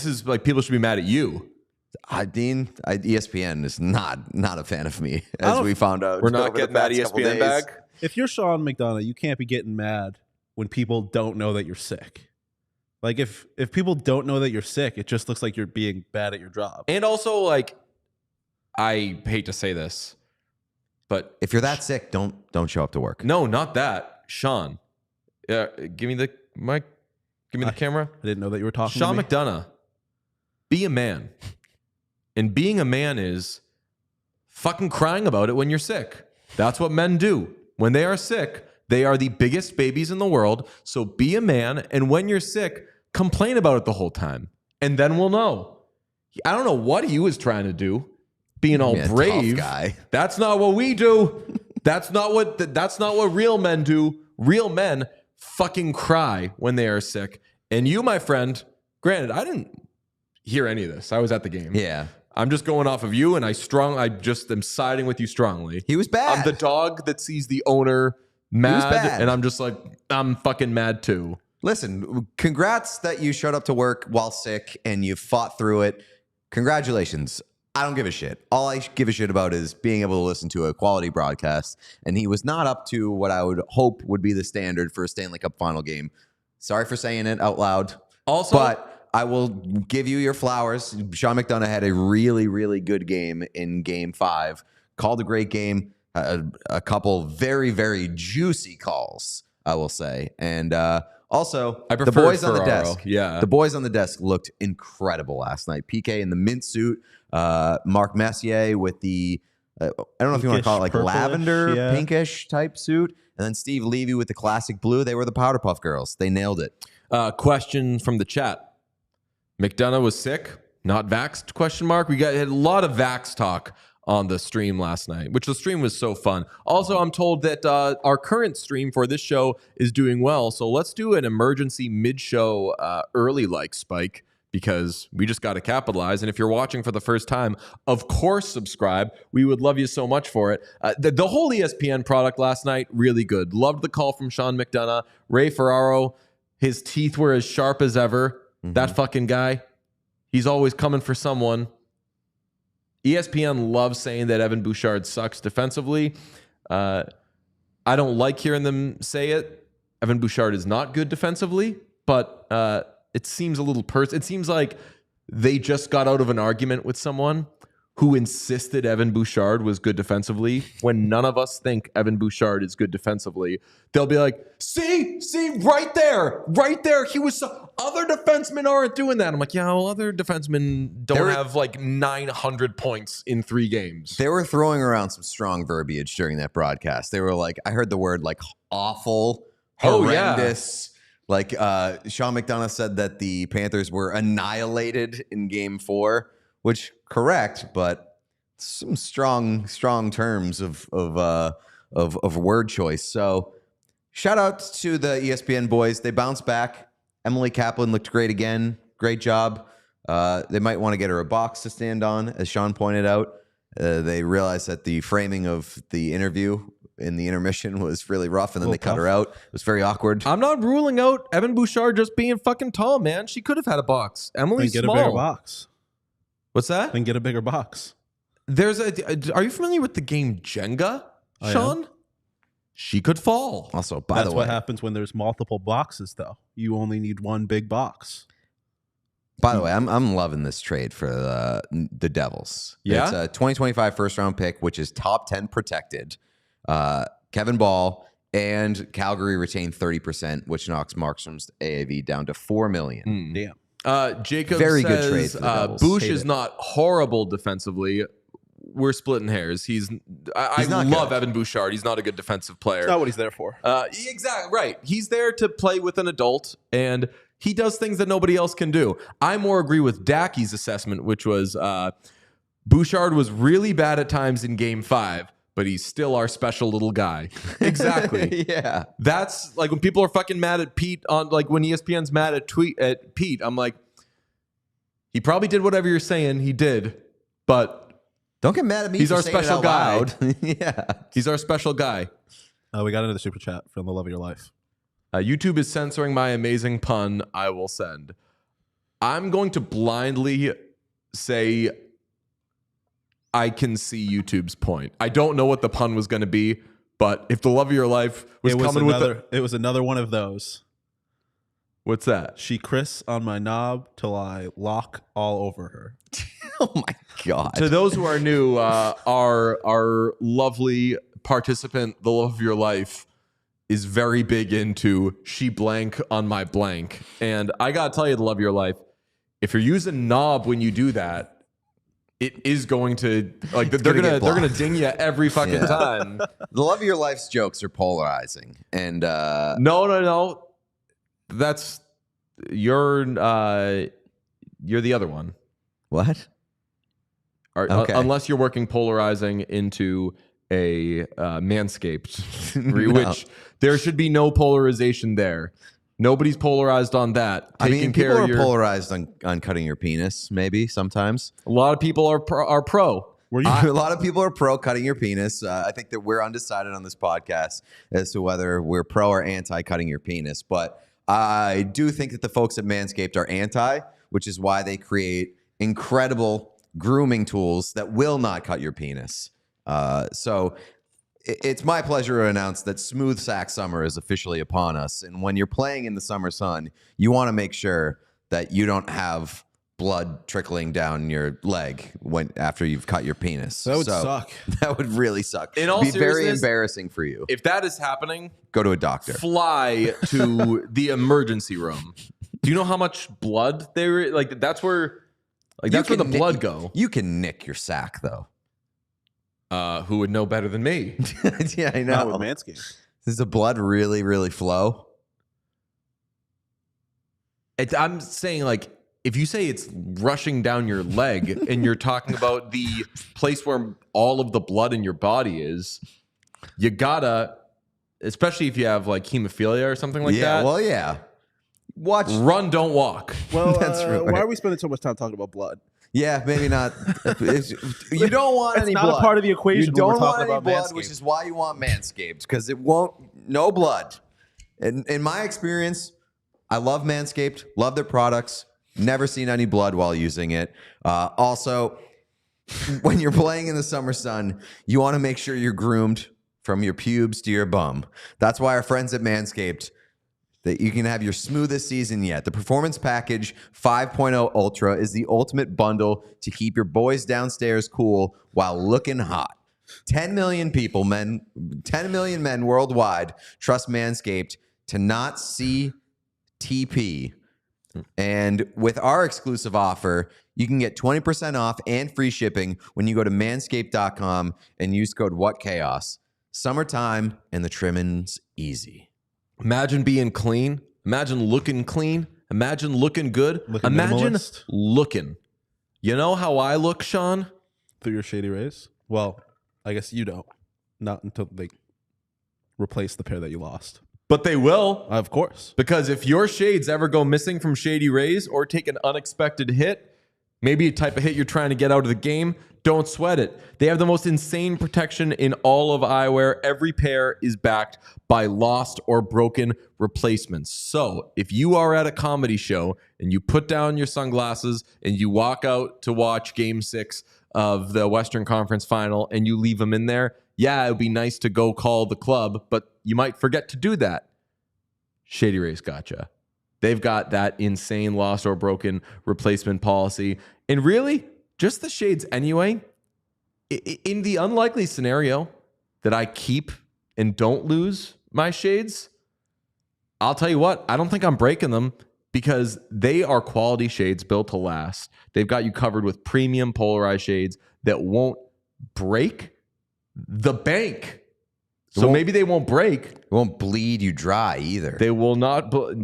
is like people should be mad at you. ESPN is not a fan of me, as we found out. We're not over the getting that past couple ESPN days. bag. if you're Sean McDonough, you can't be getting mad when people don't know that you're sick. Like if people don't know that you're sick, it just looks like you're being bad at your job. And also, like, I hate to say this, but If you're that sick, don't show up to work. no, not that. Sean, give me the mic. Give me the camera. I didn't know that you were talking Sean to me. McDonough, be a man. And being a man is fucking crying about it when you're sick. That's what men do. When they are sick, they are the biggest babies in the world. So be a man. And when you're sick, complain about it the whole time. And then we'll know. I don't know what he was trying to do, being all Yeah, tough brave. guy. That's not what we do. That's not what real men do. Real men fucking cry when they are sick. And you, my friend, granted, I didn't hear any of this. I was at the game. Yeah, I'm just going off of you, and I just am siding with you strongly. he was bad. I'm the dog that sees the owner mad, bad. and I'm just like, I'm fucking mad too. Listen, congrats that you showed up to work while sick and you fought through it. Congratulations. I don't give a shit. All I give a shit about is being able to listen to a quality broadcast. And he was not up to what I would hope would be the standard for a Stanley Cup Final game. Sorry for saying it out loud. Also, But I will give you your flowers. Sean McDonough had a really, really good game in Game 5. Called a great game. A couple very, very juicy calls, I will say. And also, I the preferred boys on the Ferraro. desk. Yeah. The boys on the desk looked incredible last night. PK in the mint suit. Mark Messier with the, I don't know if you want to call it like Pinkish, lavender, purplish, yeah. pinkish type suit. And then Steve Levy with the classic blue. They were the Powder Puff Girls. They nailed it. Question from the chat. McDonough was sick, not vaxxed, question mark. We had a lot of vax talk on the stream last night, which the stream was so fun. Also, I'm told that our current stream for this show is doing well. So let's do an emergency mid-show early like spike, because we just got to capitalize. And if you're watching for the first time, of course, subscribe. We would love you so much for it. The whole ESPN product last night, really good. Loved the call from Sean McDonough. Ray Ferraro, his teeth were as sharp as ever. That fucking guy, he's always coming for someone. ESPN loves saying that Evan Bouchard sucks defensively. I don't like hearing them say it. Evan Bouchard is not good defensively, but it seems a little it seems like they just got out of an argument with someone who insisted Evan Bouchard was good defensively when none of us think Evan Bouchard is good defensively. They'll be like, see, right there. He was other defensemen aren't doing that. I'm like, yeah, well, other defensemen don't have like 900 points in 3 games. They were throwing around some strong verbiage during that broadcast. They were like, I heard the word like awful, horrendous. Like Sean McDonough said that the Panthers were annihilated in Game 4, which correct, but some strong terms of word choice. So shout out to the ESPN boys. They bounced back. Emily Kaplan looked great again. Great job. They might want to get her a box to stand on, as Sean pointed out. They realized that the framing of the interview in the intermission was really rough, and then they cut her out. It was very awkward. I'm not ruling out Evan Bouchard just being fucking tall, man. She could have had a box. Emily's Then get small. a bigger box. What's that? Then get a bigger box. Are you familiar with the game Jenga, Sean? She could fall. Also, by That's the way, what happens when there's multiple boxes, though. You only need one big box. I'm loving this trade for the Devils. Yeah? It's a 2025 first-round pick, which is top 10 protected. Kevin Ball and Calgary retain 30%, which knocks Markstrom's AAV down to $4 million. Damn. Jacob Very says, good trade for the Devils. Bouch Hate is it. not horrible defensively. We're splitting hairs. I not love good. Evan Bouchard. He's not a good defensive player. That's not what he's there for. Exactly right. He's there to play with an adult, and he does things that nobody else can do. I more agree with Dackey's assessment, which was Bouchard was really bad at times in Game 5, but he's still our special little guy. Exactly. Yeah. That's like when people are fucking mad at Pete on, like when ESPN's mad at Pete. I'm like, he probably did whatever you're saying he did, but Don't get mad at me. he's for our saying it special out guy. loud. Yeah. He's our special guy. We got another super chat from the love of your life. YouTube is censoring my amazing pun. I will send. I'm going to blindly say I can see YouTube's point. I don't know what the pun was going to be, but if the love of your life was coming with it was another one of those. what's that? She Chris on my knob till I lock all over her. Oh my God. To those who are new, our lovely participant, the love of your life, is very big into she blank on my blank. And I got to tell you, the love of your life, if you're using knob when you do that, it is going to, like, they're gonna ding you every fucking time. The love of your life's jokes are polarizing. And No. That's you're the other one. what? Okay. Unless you're working polarizing into a Manscaped, No. which there should be no polarization there. Nobody's polarized on that. I Taking mean, care people of are polarized on cutting your penis, maybe sometimes. A lot of people are pro. Were you? A lot of people are pro cutting your penis. I think that we're undecided on this podcast as to whether we're pro or anti cutting your penis. But I do think that the folks at Manscaped are anti, which is why they create incredible grooming tools that will not cut your penis. So it's my pleasure to announce that smooth sack summer is officially upon us. And when you're playing in the summer sun, you want to make sure that you don't have blood trickling down your leg after you've cut your penis. That would suck. That would really suck. In all It'd be very seriousness, embarrassing for you. If that is happening, Go to a doctor. fly to the emergency room. Do you know how much blood there? Like that's where that's where the blood go. You can nick your sack though. Who would know better than me? Yeah, I Not know. with Manscaped. Does the blood really, really flow? I'm saying like if you say it's rushing down your leg and you're talking about the place where all of the blood in your body is, you gotta, especially if you have like hemophilia or something like that. Well, yeah. Watch. Run, don't walk. Well, That's right. why are we spending so much time talking about blood? Yeah, maybe not. You don't want It's any not blood. a part of the equation You when we're don't want talking any about blood, Manscaped. which is why you want Manscaped, because it won't. No blood. In my experience, I love Manscaped. Love their products. Never seen any blood while using it. Also, when you're playing in the summer sun, you want to make sure you're groomed from your pubes to your bum. That's why our friends at Manscaped, that you can have your smoothest season yet. The Performance Package 5.0 Ultra is the ultimate bundle to keep your boys downstairs cool while looking hot. 10 million men worldwide trust Manscaped to not see TP. And with our exclusive offer, you can get 20% off and free shipping when you go to manscaped.com and use code WhatChaos. Summertime and the trimming's easy. Imagine being clean. Imagine looking clean. Imagine looking good. Looking Imagine minimalist. looking. You know how I look, Sean? Through your shady rays? Well, I guess you don't. Not until they replace the pair that you lost. But they will. Of course. Because if your shades ever go missing from Shady Rays or take an unexpected hit, maybe a type of hit you're trying to get out of the game, don't sweat it. They have the most insane protection in all of eyewear. Every pair is backed by lost or broken replacements. So if you are at a comedy show and you put down your sunglasses and you walk out to watch Game 6 of the Western Conference Final and you leave them in there, yeah, it would be nice to go call the club, but you might forget to do that. Shady Rays gotcha. They've got that insane lost or broken replacement policy. And really, just the shades anyway. In the unlikely scenario that I keep and don't lose my shades, I'll tell you what, I don't think I'm breaking them because they are quality shades built to last. They've got you covered with premium polarized shades that won't break the bank. So maybe they won't break. It won't bleed you dry either. They will not. A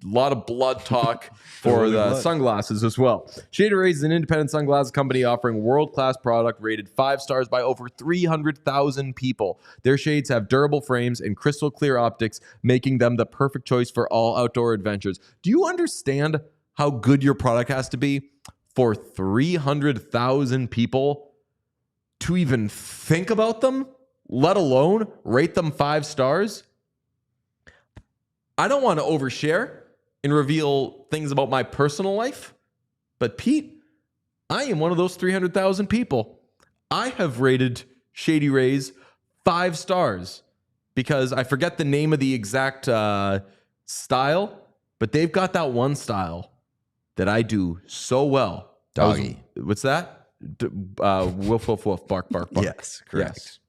lot of blood talk for the sunglasses as well. Shady Rays is an independent sunglasses company offering world-class product rated 5 stars by over 300,000 people. Their shades have durable frames and crystal clear optics, making them the perfect choice for all outdoor adventures. Do you understand how good your product has to be for 300,000 people to even think about them, let alone rate them 5 stars? I don't want to overshare and reveal things about my personal life, but Pete, I am one of those 300,000 people. I have rated Shady Rays 5 stars because I forget the name of the exact style, but they've got that one style that I do so well. Doggy. What's that? Woof, woof, woof, bark, bark, bark. Yes, correct.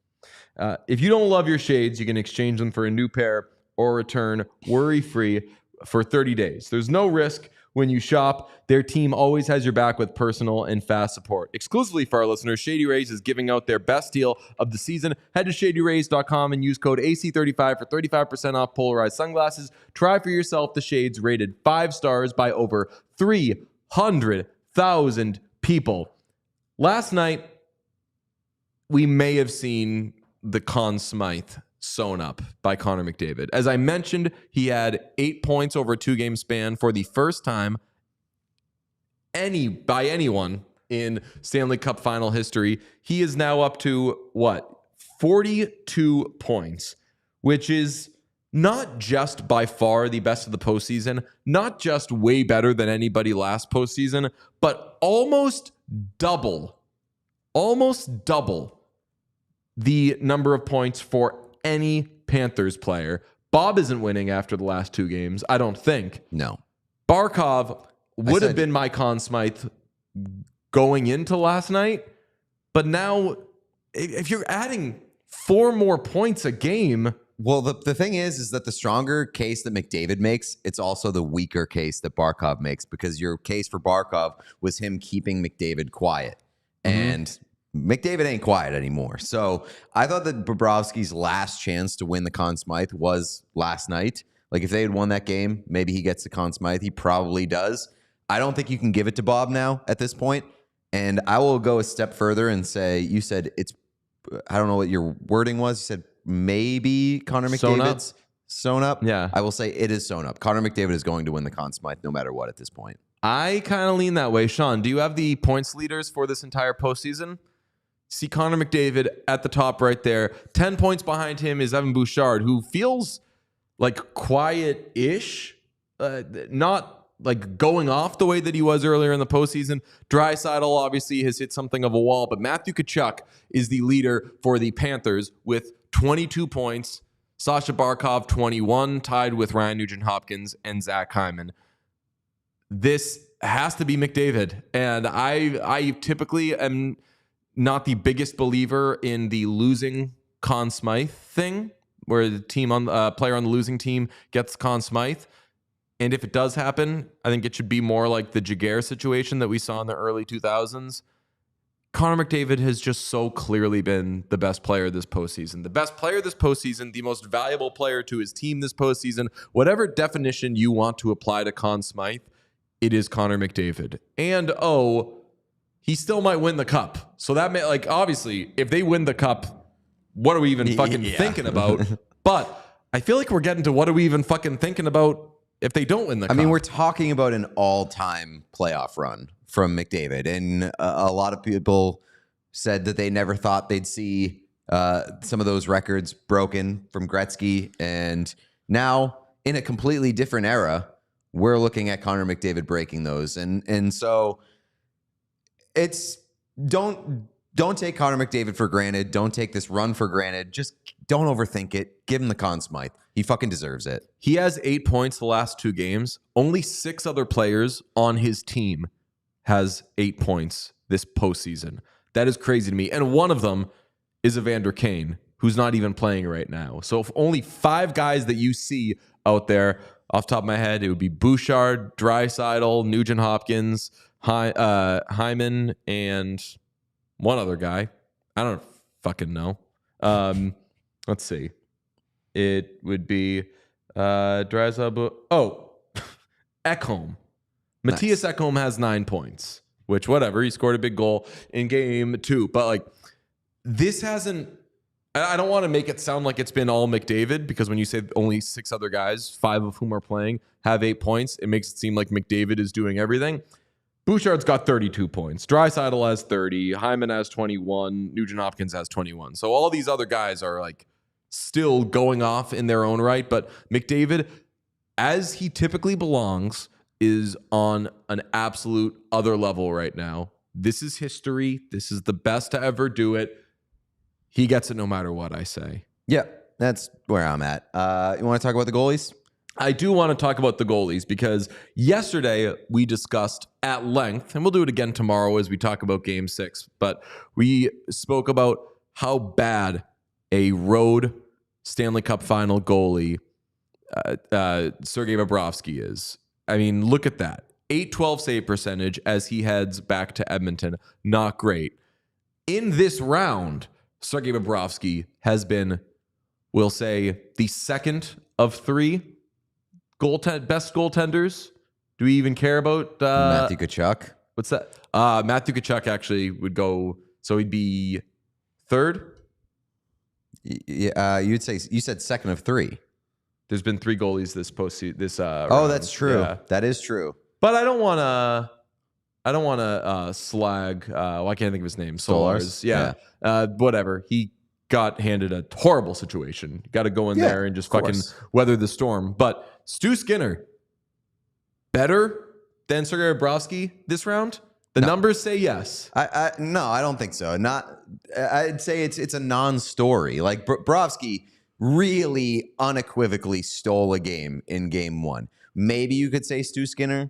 Yes. If you don't love your shades, you can exchange them for a new pair or return worry-free for 30 days. There's no risk when you shop. Their team always has your back with personal and fast support. Exclusively for our listeners, Shady Rays is giving out their best deal of the season. Head to shadyrays.com and use code AC35 for 35% off polarized sunglasses. Try for yourself the shades rated 5 stars by over 300,000 people. Last night, we may have seen the Conn Smythe sewn up by Connor McDavid. As I mentioned, he had 8 points over a 2-game span for the first time by anyone in Stanley Cup Final history. He is now up to 42 points, which is not just by far the best of the postseason, not just way better than anybody last postseason, but almost double the number of points for any Panthers player. Bob isn't winning after the last 2 games, I don't think. No. Barkov would have been my Conn Smythe going into last night. But now, if you're adding 4 more points a game... Well, the thing is that the stronger case that McDavid makes, it's also the weaker case that Barkov makes, because your case for Barkov was him keeping McDavid quiet. And McDavid ain't quiet anymore. So I thought that Bobrovsky's last chance to win the Conn Smythe was last night. Like, if they had won that game, maybe he gets the Conn Smythe. He probably does. I don't think you can give it to Bob now at this point. And I will go a step further and say, you said it's, I don't know what your wording was. You said maybe Connor McDavid's sewn up. Yeah. I will say it is sewn up. Connor McDavid is going to win the Conn Smythe no matter what at this point. I kind of lean that way. Sean, do you have the points leaders for this entire postseason? See Connor McDavid at the top right there. 10 points behind him is Evan Bouchard, who feels like quiet-ish, not like going off the way that he was earlier in the postseason. Draisaitl obviously has hit something of a wall, but Matthew Tkachuk is the leader for the Panthers with 22 points. Sasha Barkov, 21, tied with Ryan Nugent-Hopkins and Zach Hyman. This has to be McDavid, and I typically am not the biggest believer in the losing Conn Smythe thing, where the team on player on the losing team gets Conn Smythe. And if it does happen, I think it should be more like the Jaguar situation that we saw in the early 2000s. Connor McDavid has just so clearly been the best player this postseason. The best player this postseason, the most valuable player to his team this postseason. Whatever definition you want to apply to Conn Smythe, it is Connor McDavid. And, he still might win the cup. So that may, like, obviously, if they win the cup, what are we even fucking thinking about? But I feel like we're getting to what are we even fucking thinking about if they don't win the cup. I mean, we're talking about an all-time playoff run from McDavid. And a lot of people said that they never thought they'd see some of those records broken from Gretzky. And now, in a completely different era, we're looking at Connor McDavid breaking those. And so it's don't take Connor McDavid for granted. Don't take this run for granted. Just don't overthink it. Give him the Conn Smythe. He fucking deserves it. He has 8 points the last 2 games. Only 6 other players on his team has 8 points this postseason. That is crazy to me. And one of them is Evander Kane, who's not even playing right now. So if only 5 guys that you see out there, off the top of my head, it would be Bouchard, Draisaitl, Nugent-Hopkins, Hyman, and one other guy. I don't fucking know. Let's see. It would be Draisaitl. Ekholm. Matthias Ekholm has 9 points, which whatever. He scored a big goal in game 2. But like, this hasn't. I don't want to make it sound like it's been all McDavid, because when you say only 6 other guys, 5 of whom are playing, have 8 points, it makes it seem like McDavid is doing everything. Bouchard's got 32 points. Draisaitl has 30. Hyman has 21. Nugent-Hopkins has 21. So all these other guys are like still going off in their own right. But McDavid, as he typically belongs, is on an absolute other level right now. This is history. This is the best to ever do it. He gets it no matter what I say. Yeah, that's where I'm at. You want to talk about the goalies? I do want to talk about the goalies, because yesterday we discussed at length, and we'll do it again tomorrow as we talk about Game 6, but we spoke about how bad a road Stanley Cup Final goalie Sergei Bobrovsky is. I mean, look at that. .812 save percentage as he heads back to Edmonton. Not great. In this round, Sergei Bobrovsky has been, we'll say, the second of 3 best goaltenders. Do we even care about Matthew Tkachuk? What's that? Matthew Tkachuk actually would go, so he'd be 3rd. Yeah, you said second of 3. There's been 3 goalies this postseason. Oh, that's true. Yeah. That is true. But I don't want to slag. Why can't I think of his name? Solars. Yeah. Whatever. He got handed a horrible situation. Got to go in there and just fucking weather the storm. But Stu Skinner, better than Sergei Bobrovsky this round? The numbers say yes. No, I don't think so. I'd say it's a non-story. Like Bobrovsky really unequivocally stole a game in Game 1. Maybe you could say Stu Skinner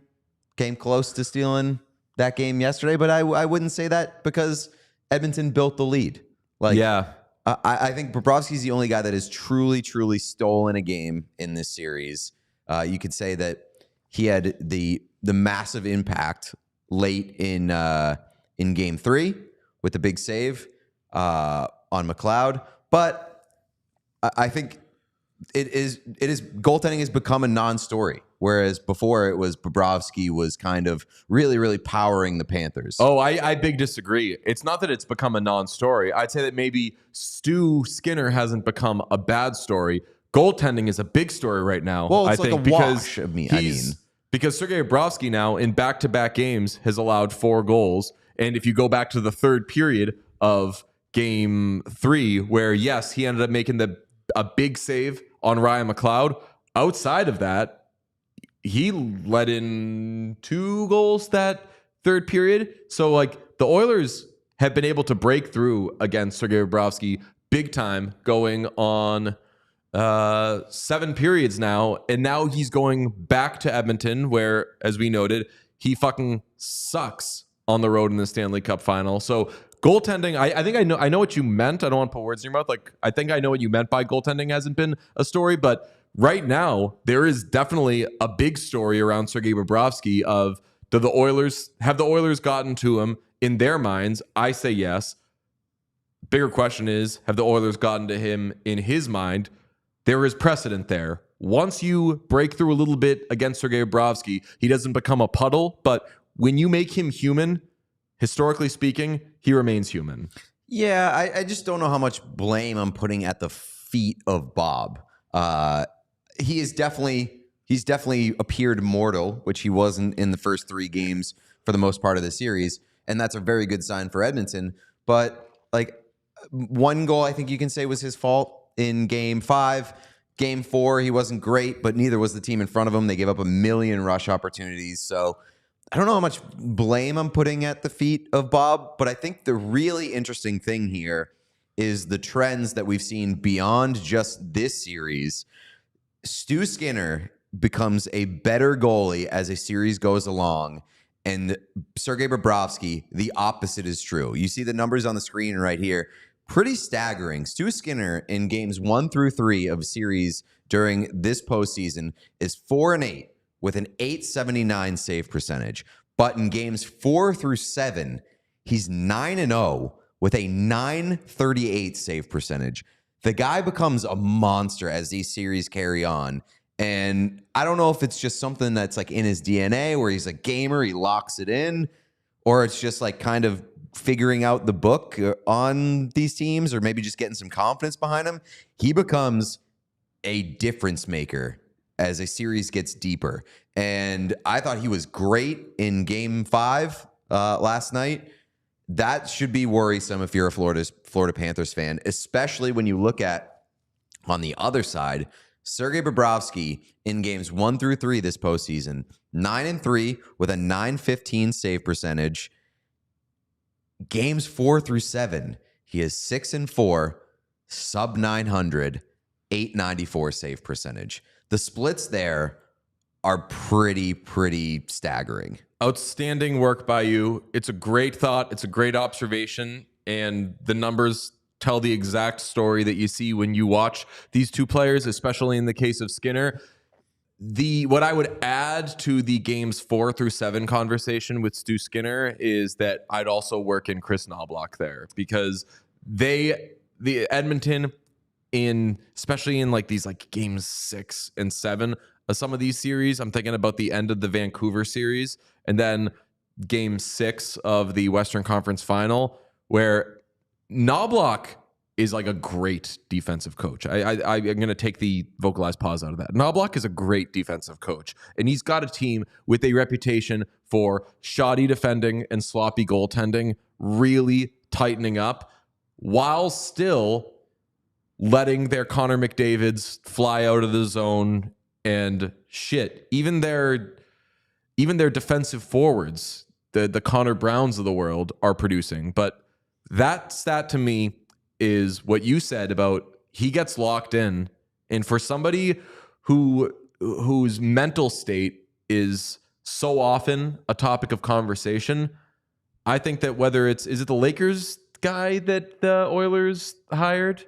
came close to stealing that game yesterday, but I wouldn't say that because Edmonton built the lead. Like, Yeah. I think Bobrovsky's the only guy that has truly, truly stolen a game in this series. You could say that he had the massive impact late in Game 3 with the big save on McLeod, but I think it is goaltending has become a non-story. Whereas before it was Bobrovsky was kind of really, really powering the Panthers. Oh, I big disagree. It's not that it's become a non-story. I'd say that maybe Stu Skinner hasn't become a bad story. Goaltending is a big story right now. Well, it's I like think a wash of me. Because Sergei Bobrovsky now in back-to-back games has allowed 4 goals. And if you go back to the third period of Game 3, where yes, he ended up making a big save on Ryan McLeod. Outside of that, he let in 2 goals that third period. So, like, the Oilers have been able to break through against Sergei Bobrovsky big time, going on 7 periods now. And now he's going back to Edmonton, where, as we noted, he fucking sucks on the road in the Stanley Cup Final. So, goaltending, I think I know what you meant. I don't want to put words in your mouth. Like, I think I know what you meant by goaltending hasn't been a story, but right now, there is definitely a big story around Sergei Bobrovsky of have the Oilers gotten to him in their minds? I say yes. Bigger question is, have the Oilers gotten to him in his mind? There is precedent there. Once you break through a little bit against Sergei Bobrovsky, he doesn't become a puddle, but when you make him human, historically speaking, he remains human. Yeah, I just don't know how much blame I'm putting at the feet of Bob. He's definitely appeared mortal, which he wasn't in the first 3 games for the most part of the series, and that's a very good sign for Edmonton. But like, 1 goal I think you can say was his fault in Game 5. Game 4, he wasn't great, but neither was the team in front of him. They gave up a million rush opportunities. So I don't know how much blame I'm putting at the feet of Bob, but I think the really interesting thing here is the trends that we've seen beyond just this series. Stu Skinner becomes a better goalie as a series goes along, and Sergei Bobrovsky, the opposite is true. You see the numbers on the screen right here. Pretty staggering. Stu Skinner in games 1 through 3 of series during this postseason is 4-8 with an .879 save percentage. But in games 4 through 7, he's 9-0 with a .938 save percentage. The guy becomes a monster as these series carry on. And I don't know if it's just something that's like in his DNA where he's a gamer, he locks it in, or it's just like kind of figuring out the book on these teams, or maybe just getting some confidence behind him. He becomes a difference maker as a series gets deeper. And I thought he was great in Game 5 last night. That should be worrisome if you're a Florida Panthers fan, especially when you look at, on the other side, Sergei Bobrovsky in games 1 through 3 this postseason, 9-3 with a .915 save percentage. Games 4 through 7, he is 6-4, sub .900, .894 save percentage. The splits there are pretty staggering. Outstanding work by you. It's a great thought. It's a great observation. And the numbers tell the exact story that you see when you watch these two players, especially in the case of Skinner. What I would add to the games 4 through 7 conversation with Stu Skinner is that I'd also work in Chris Knoblauch there, because the Edmonton, especially in like these like games 6 and 7 of some of these series, I'm thinking about the end of the Vancouver series and then game 6 of the Western Conference Final, where Knoblauch is like a great defensive coach. I'm going to take the vocalized pause out of that. Knoblauch is a great defensive coach, and he's got a team with a reputation for shoddy defending and sloppy goaltending, really tightening up, while still letting their Connor McDavids fly out of the zone and shit. Even their defensive forwards, the Connor Browns of the world, are producing. But that stat to me is what you said about he gets locked in. And for somebody whose mental state is so often a topic of conversation. I think that whether is it the Lakers guy that the Oilers hired?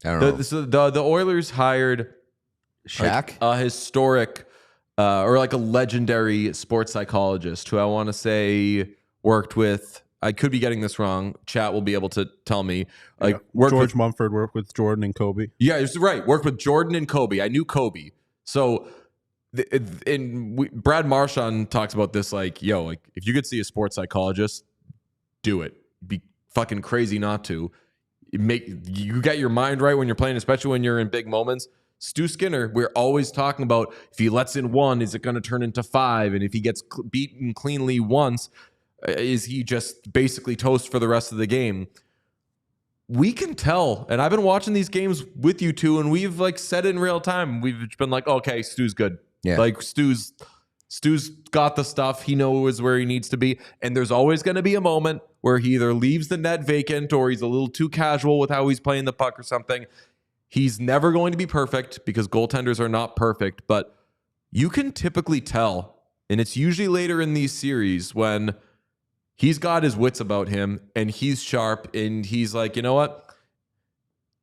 I don't know. The Oilers hired Shaq? like a historic or like a legendary sports psychologist who I want to say worked with. I could be getting this wrong. Chat will be able to tell me. Like George Mumford worked with Jordan and Kobe. Yeah, it's right. Worked with Jordan and Kobe. I knew Kobe. So, Brad Marchand talks about this like, yo, like if you could see a sports psychologist, do it. It'd be fucking crazy not to. You get your mind right when you're playing, especially when you're in big moments. Stu Skinner, we're always talking about if he lets in one, is it going to turn into 5? And if he gets beaten cleanly once, is he just basically toast for the rest of the game? We can tell, and I've been watching these games with you two, and we've like said it in real time. We've been like, okay, Stu's good. Yeah. Like Stu's got the stuff. He knows where he needs to be, and there's always going to be a moment where he either leaves the net vacant or he's a little too casual with how he's playing the puck or something. He's never going to be perfect because goaltenders are not perfect, but you can typically tell, and it's usually later in these series when he's got his wits about him and he's sharp and he's like, you know what?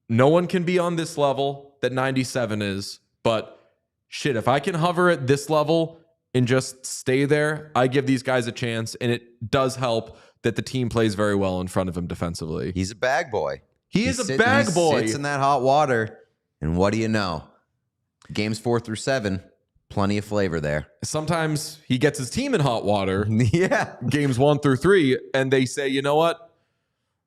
No one can be on this level that 97 is, but shit, if I can hover at this level and just stay there, I give these guys a chance, and it does help that the team plays very well in front of him defensively. He's a bag boy. He is a bag boy. He sits in that hot water, and what do you know? Games 4 through 7, plenty of flavor there. Sometimes he gets his team in hot water. Yeah. Games 1 through 3, and they say, you know what?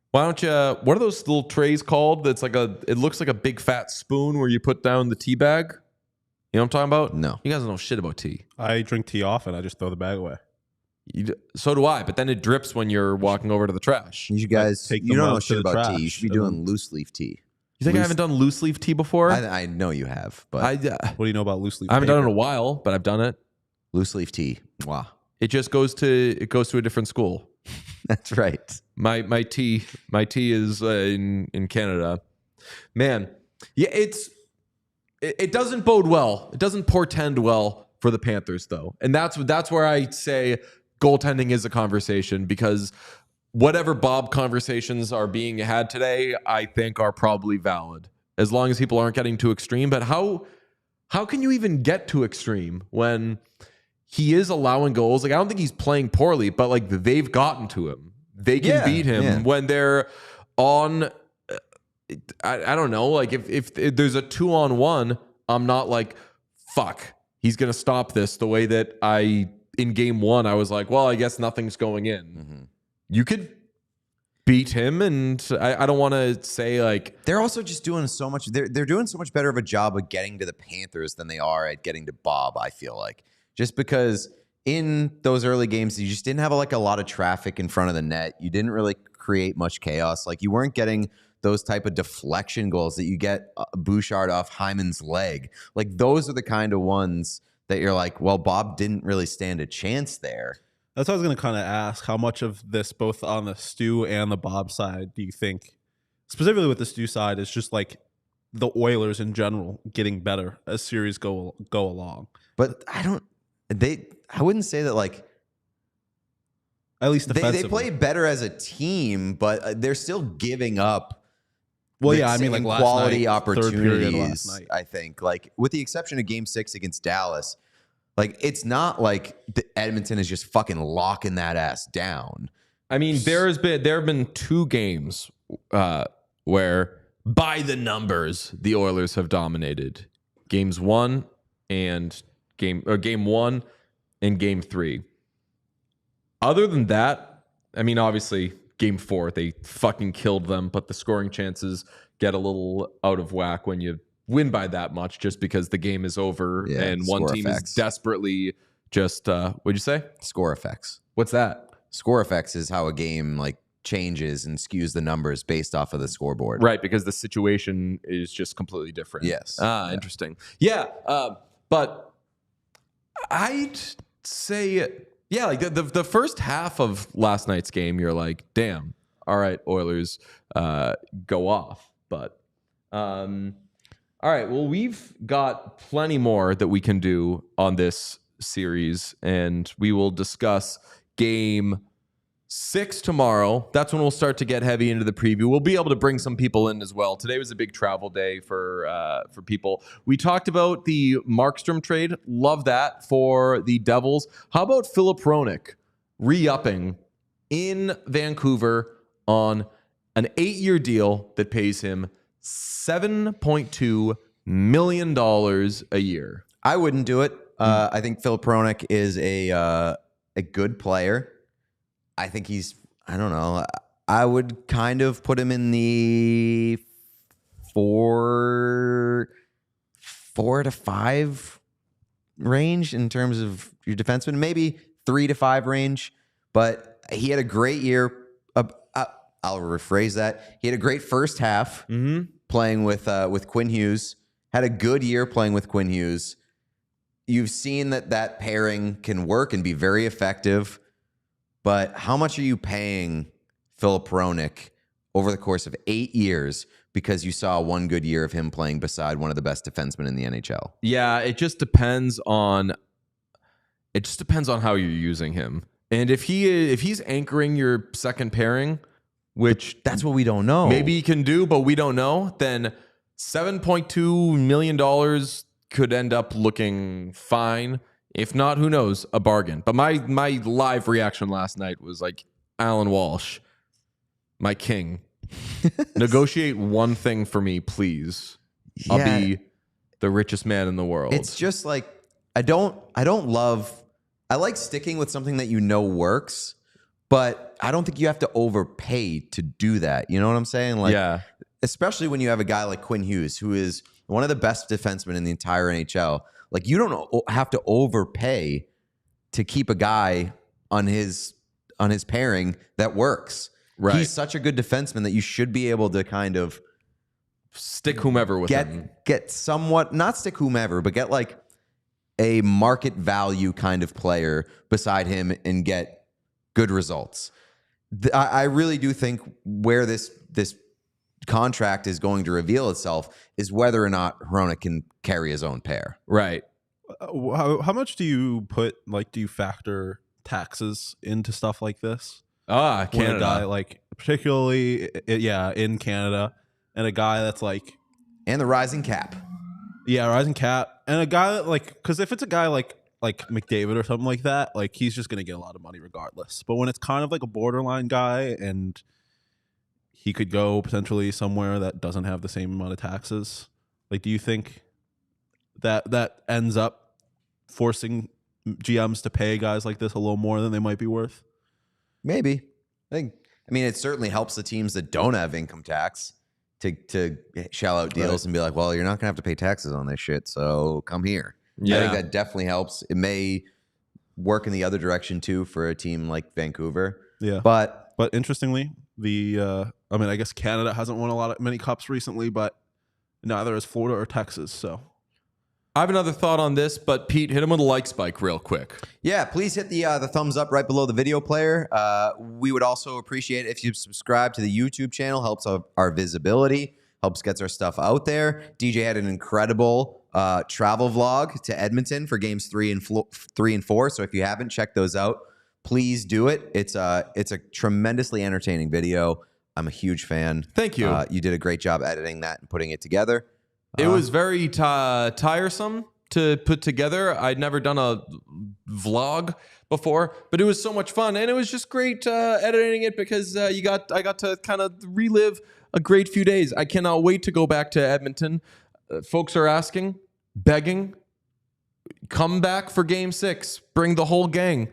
Why don't you? What are those little trays called? That's like it looks like a big fat spoon where you put down the tea bag. You know what I'm talking about? No. You guys don't know shit about tea. I drink tea often. I just throw the bag away. So do I, but then it drips when you're walking over to the trash. You guys, take you them don't out know to shit the about trash, tea. You should be and doing loose leaf tea. You think I haven't done loose leaf tea before? I know you have, but What do you know about loose leaf? I haven't done it in paper? a while, but I've done it. loose leaf tea. Wow. It just goes to a different school. That's right. My tea is in Canada. Man, yeah, it doesn't bode well. It doesn't portend well for the Panthers, though, and that's where I say goaltending is a conversation, because whatever Bob conversations are being had today, I think are probably valid as long as people aren't getting too extreme. But how can you even get too extreme when he is allowing goals? Like, I don't think he's playing poorly, but like they've gotten to him. They can beat him when they're on. I don't know. Like if there's a 2-on-1, I'm not like, fuck, he's gonna stop this the way that in game 1 I was like, well, I guess nothing's going in. Mm-hmm. You could beat him, and I don't want to say like they're also just doing so much. They're doing so much better of a job of getting to the Panthers than they are at getting to Bob. I feel like, just because in those early games you just didn't have a lot of traffic in front of the net. You didn't really create much chaos. Like, you weren't getting those type of deflection goals that you get Bouchard off Hyman's leg. Like, those are the kind of ones that you're like, well, Bob didn't really stand a chance there. That's what I was going to kind of ask. How much of this, both on the Stu and the Bob side, do you think, specifically with the Stu side, is just like the Oilers in general getting better as series go along? But I wouldn't say that, like, at least defensively. they play better as a team, but they're still giving up. Well, the yeah, I mean, like same last quality night, third period opportunities. last night. I think, like, with the exception of Game 6 against Dallas, like, it's not like Edmonton is just fucking locking that ass down. I mean, there have been 2 games where, by the numbers, the Oilers have dominated. Game 1 and Game 3. Other than that, I mean, obviously, Game 4 they fucking killed them, but the scoring chances get a little out of whack when you win by that much, just because the game is over and one team is desperately just what'd you say? Score effects. What's that? Score effects is how a game like changes and skews the numbers based off of the scoreboard. Right, because the situation is just completely different. Yes. Interesting. Yeah, but I'd say, yeah, like the first half of last night's game, you're like, damn, all right, Oilers, go off. But all right, well, we've got plenty more that we can do on this series, and we will discuss Game 6 tomorrow. That's when we'll start to get heavy into the preview. We'll be able to bring some people in as well. Today was a big travel day for people. We talked about the Markstrom trade. Love that for the Devils. How about Philip Hronek re-upping in Vancouver on an 8-year deal that pays him $7.2 million a year? I wouldn't do it. I think Philip Hronek is a good player. I think I don't know. I would kind of put him in the 4 to 5 range in terms of your defenseman, maybe 3 to 5 range. But he had a great year. I'll rephrase that. He had a great first half playing with Quinn Hughes. Had a good year playing with Quinn Hughes. You've seen that pairing can work and be very effective. But how much are you paying Philip Hronek over the course of 8 years because you saw one good year of him playing beside one of the best defensemen in the NHL? Yeah, it just depends on how you're using him. And if he's anchoring your second pairing, which that's what we don't know. Maybe he can do, but we don't know, then $7.2 million could end up looking fine. If not, who knows? A bargain. But my live reaction last night was like, Alan Walsh, my king, negotiate one thing for me, please. Yeah. I'll be the richest man in the world. It's just like I like sticking with something that you know works, but I don't think you have to overpay to do that. You know what I'm saying? Like, yeah. Especially when you have a guy like Quinn Hughes, who is one of the best defensemen in the entire NHL. Like, you don't have to overpay to keep a guy on his pairing that works. Right. He's such a good defenseman that you should be able to kind of stick whomever with him. Get somewhat, not stick whomever, but get like a market value kind of player beside him and get good results. I really do think where this contract is going to reveal itself is whether or not Hronek can carry his own pair. Right. How much do you factor taxes into stuff like this? Canada. When a guy, like, particularly, in Canada, and a guy that's like... And the rising cap. Yeah, rising cap. And a guy that, like... Because if it's a guy like McDavid or something like that, like, he's just going to get a lot of money regardless. But when it's kind of like a borderline guy and he could go potentially somewhere that doesn't have the same amount of taxes, like, do you think that ends up forcing GMs to pay guys like this a little more than they might be worth? Maybe. I mean, it certainly helps the teams that don't have income tax to shell out deals and be like, well, you're not going to have to pay taxes on this shit, so come here. Yeah. I think that definitely helps. It may work in the other direction too for a team like Vancouver. Yeah. But interestingly, I guess Canada hasn't won many cups recently, but neither has Florida or Texas, so... I have another thought on this, but Pete, hit him with a like spike real quick. Yeah, please hit the thumbs up right below the video player. We would also appreciate it if you subscribe to the YouTube channel. Helps our visibility, helps gets our stuff out there. DJ had an incredible travel vlog to Edmonton for games 3 and 4. So if you haven't checked those out, please do it. It's a tremendously entertaining video. I'm a huge fan. Thank you. You did a great job editing that and putting it together. It was very tiresome to put together. I'd never done a vlog before, but it was so much fun, and it was just great editing it because I got to kind of relive a great few days. I cannot wait to go back to Edmonton. Folks are asking, begging, come back for Game 6. Bring the whole gang.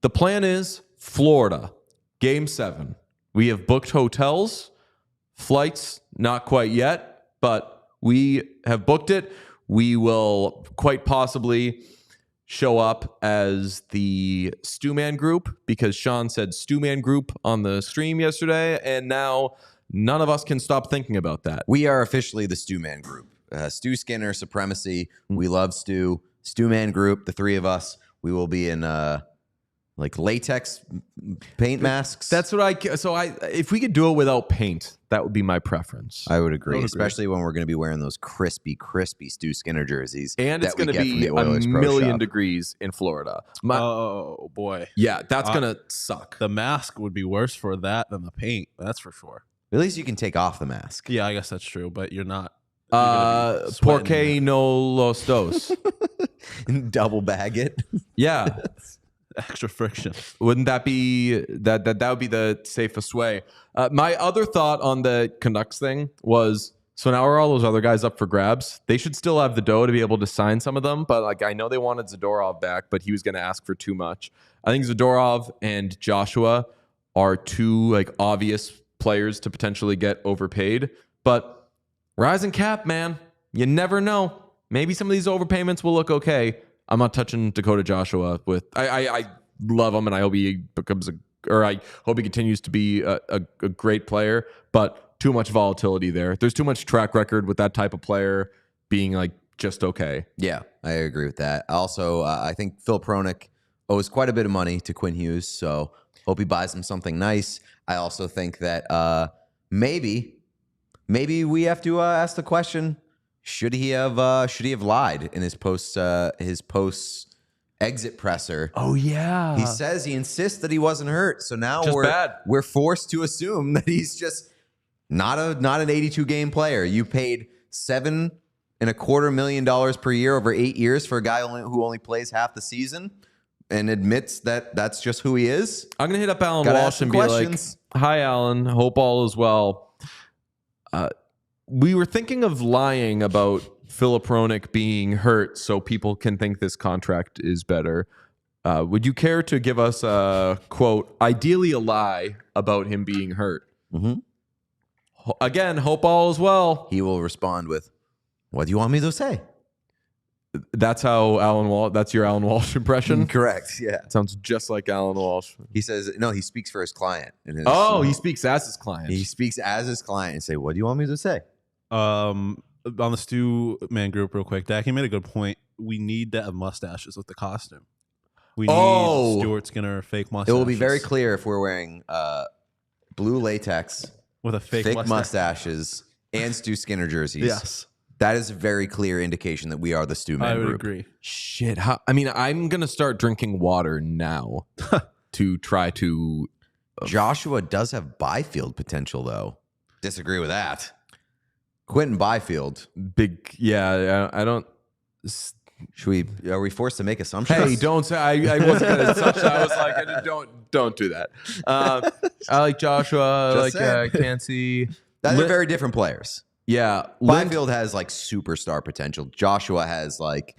The plan is Florida, Game 7. We have booked hotels, flights, not quite yet, but we have booked it. We will quite possibly show up as the Stewman group because Sean said Stewman group on the stream yesterday, and now none of us can stop thinking about that. We are officially the Stewman group. Stu Skinner Supremacy. We love Stu. Stewman group, the three of us. We will be in like latex paint masks. That's what if we could do it without paint, that would be my preference. I would agree, especially when we're going to be wearing those crispy Stu Skinner jerseys. And it's going to be a million degrees in Florida. Oh boy. Yeah, that's going to suck. The mask would be worse for that than the paint. That's for sure. At least you can take off the mask. Yeah, I guess that's true, but you're not. Porque no los dos. Double bag it. Yeah. Extra friction. Wouldn't that be that would be the safest way? My other thought on the Canucks thing was, so now are all those other guys up for grabs? They should still have the dough to be able to sign some of them, but like I know they wanted Zadorov back, but he was going to ask for too much. I think Zadorov and Joshua are two like obvious players to potentially get overpaid, but rising cap, man, you never know. Maybe some of these overpayments will look okay. I'm not touching Dakota Joshua with. I love him, and I hope he becomes I hope he continues to be a great player. But too much volatility there. There's too much track record with that type of player being like just okay. Yeah, I agree with that. Also, I think Phil Hronek owes quite a bit of money to Quinn Hughes, so hope he buys him something nice. I also think that maybe we have to ask the question. Should he have lied in his post exit presser? Oh yeah. He says he insists that he wasn't hurt. So now we're forced to assume that he's just not an 82 game player. You paid $7.25 million per year over 8 years for a guy who only plays half the season and admits that that's just who he is. I'm gonna hit up Alan Walsh and be like, "Hi, Alan. Hope all is well." We were thinking of lying about Philip Hronek being hurt so people can think this contract is better. Would you care to give us a quote, ideally a lie about him being hurt? Mm-hmm. Again, hope all is well. He will respond with, "What do you want me to say?" That's how that's your Alan Walsh impression? Correct, yeah. Sounds just like Alan Walsh. He says, no, he speaks for his client. He speaks as his client. He speaks as his client and say, "What do you want me to say?" On the Stu Man group real quick, Dak, you made a good point. We need to have mustaches with the costume. We need Stuart Skinner fake mustaches. It will be very clear if we're wearing blue latex with a fake mustaches and Stu Skinner jerseys. Yes. That is a very clear indication that we are the Stu Man group. I would agree. Shit. I'm going to start drinking water now to try to... Joshua does have Byfield potential, though. Disagree with that. Quentin Byfield. Big, yeah, I don't... Are we forced to make assumptions? Hey, don't say... I wasn't going to assumption. I was like, don't do that. I like Joshua. I can't see... They're very different players. Yeah. Byfield has like superstar potential. Joshua has like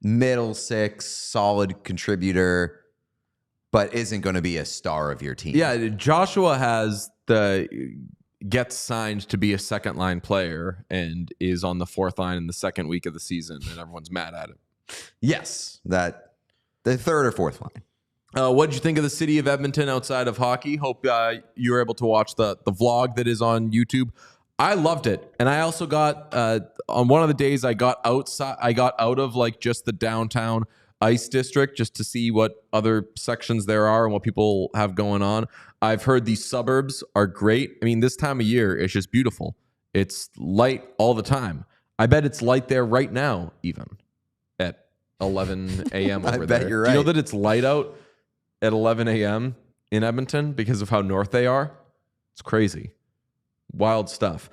middle six, solid contributor, but isn't going to be a star of your team. Yeah, Joshua gets signed to be a second line player and is on the fourth line in the second week of the season, and everyone's mad at him. Yes, the third or fourth line. What did you think of the city of Edmonton outside of hockey? Hope you were able to watch the vlog that is on YouTube. I loved it, and I also got on one of the days I got outside. I got out of like just the downtown ice district just to see what other sections there are and what people have going on. I've heard these suburbs are great. I mean, this time of year it's just beautiful. It's light all the time. I bet it's light there right now, even at 11 a.m. over there. I bet you're right. Do you know that it's light out at 11 a.m. in Edmonton because of how north they are? It's crazy. Wild stuff.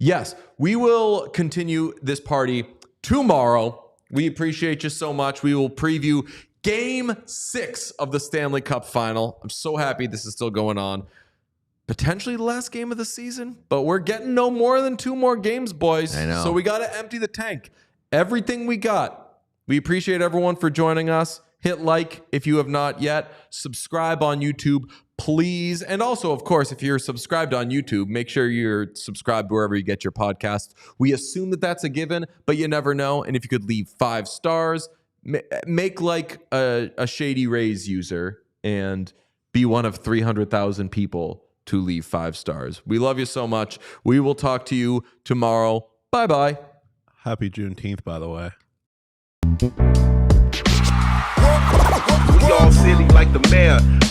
Yes, we will continue this party tomorrow. We appreciate you so much. We will preview Game 6 of the Stanley Cup Final. I'm so happy this is still going on. Potentially the last game of the season, but we're getting no more than 2 more games, boys. I know. So we got to empty the tank. Everything we got. We appreciate everyone for joining us. Hit like if you have not yet. Subscribe on YouTube, please. And also, of course, if you're subscribed on YouTube, make sure you're subscribed wherever you get your podcasts. We assume that that's a given, but you never know. And if you could leave 5 stars, make like a Shady Rays user and be one of 300,000 people to leave 5 stars. We love you so much. We will talk to you tomorrow. Bye-bye. Happy Juneteenth, by the way. We all silly like the mayor.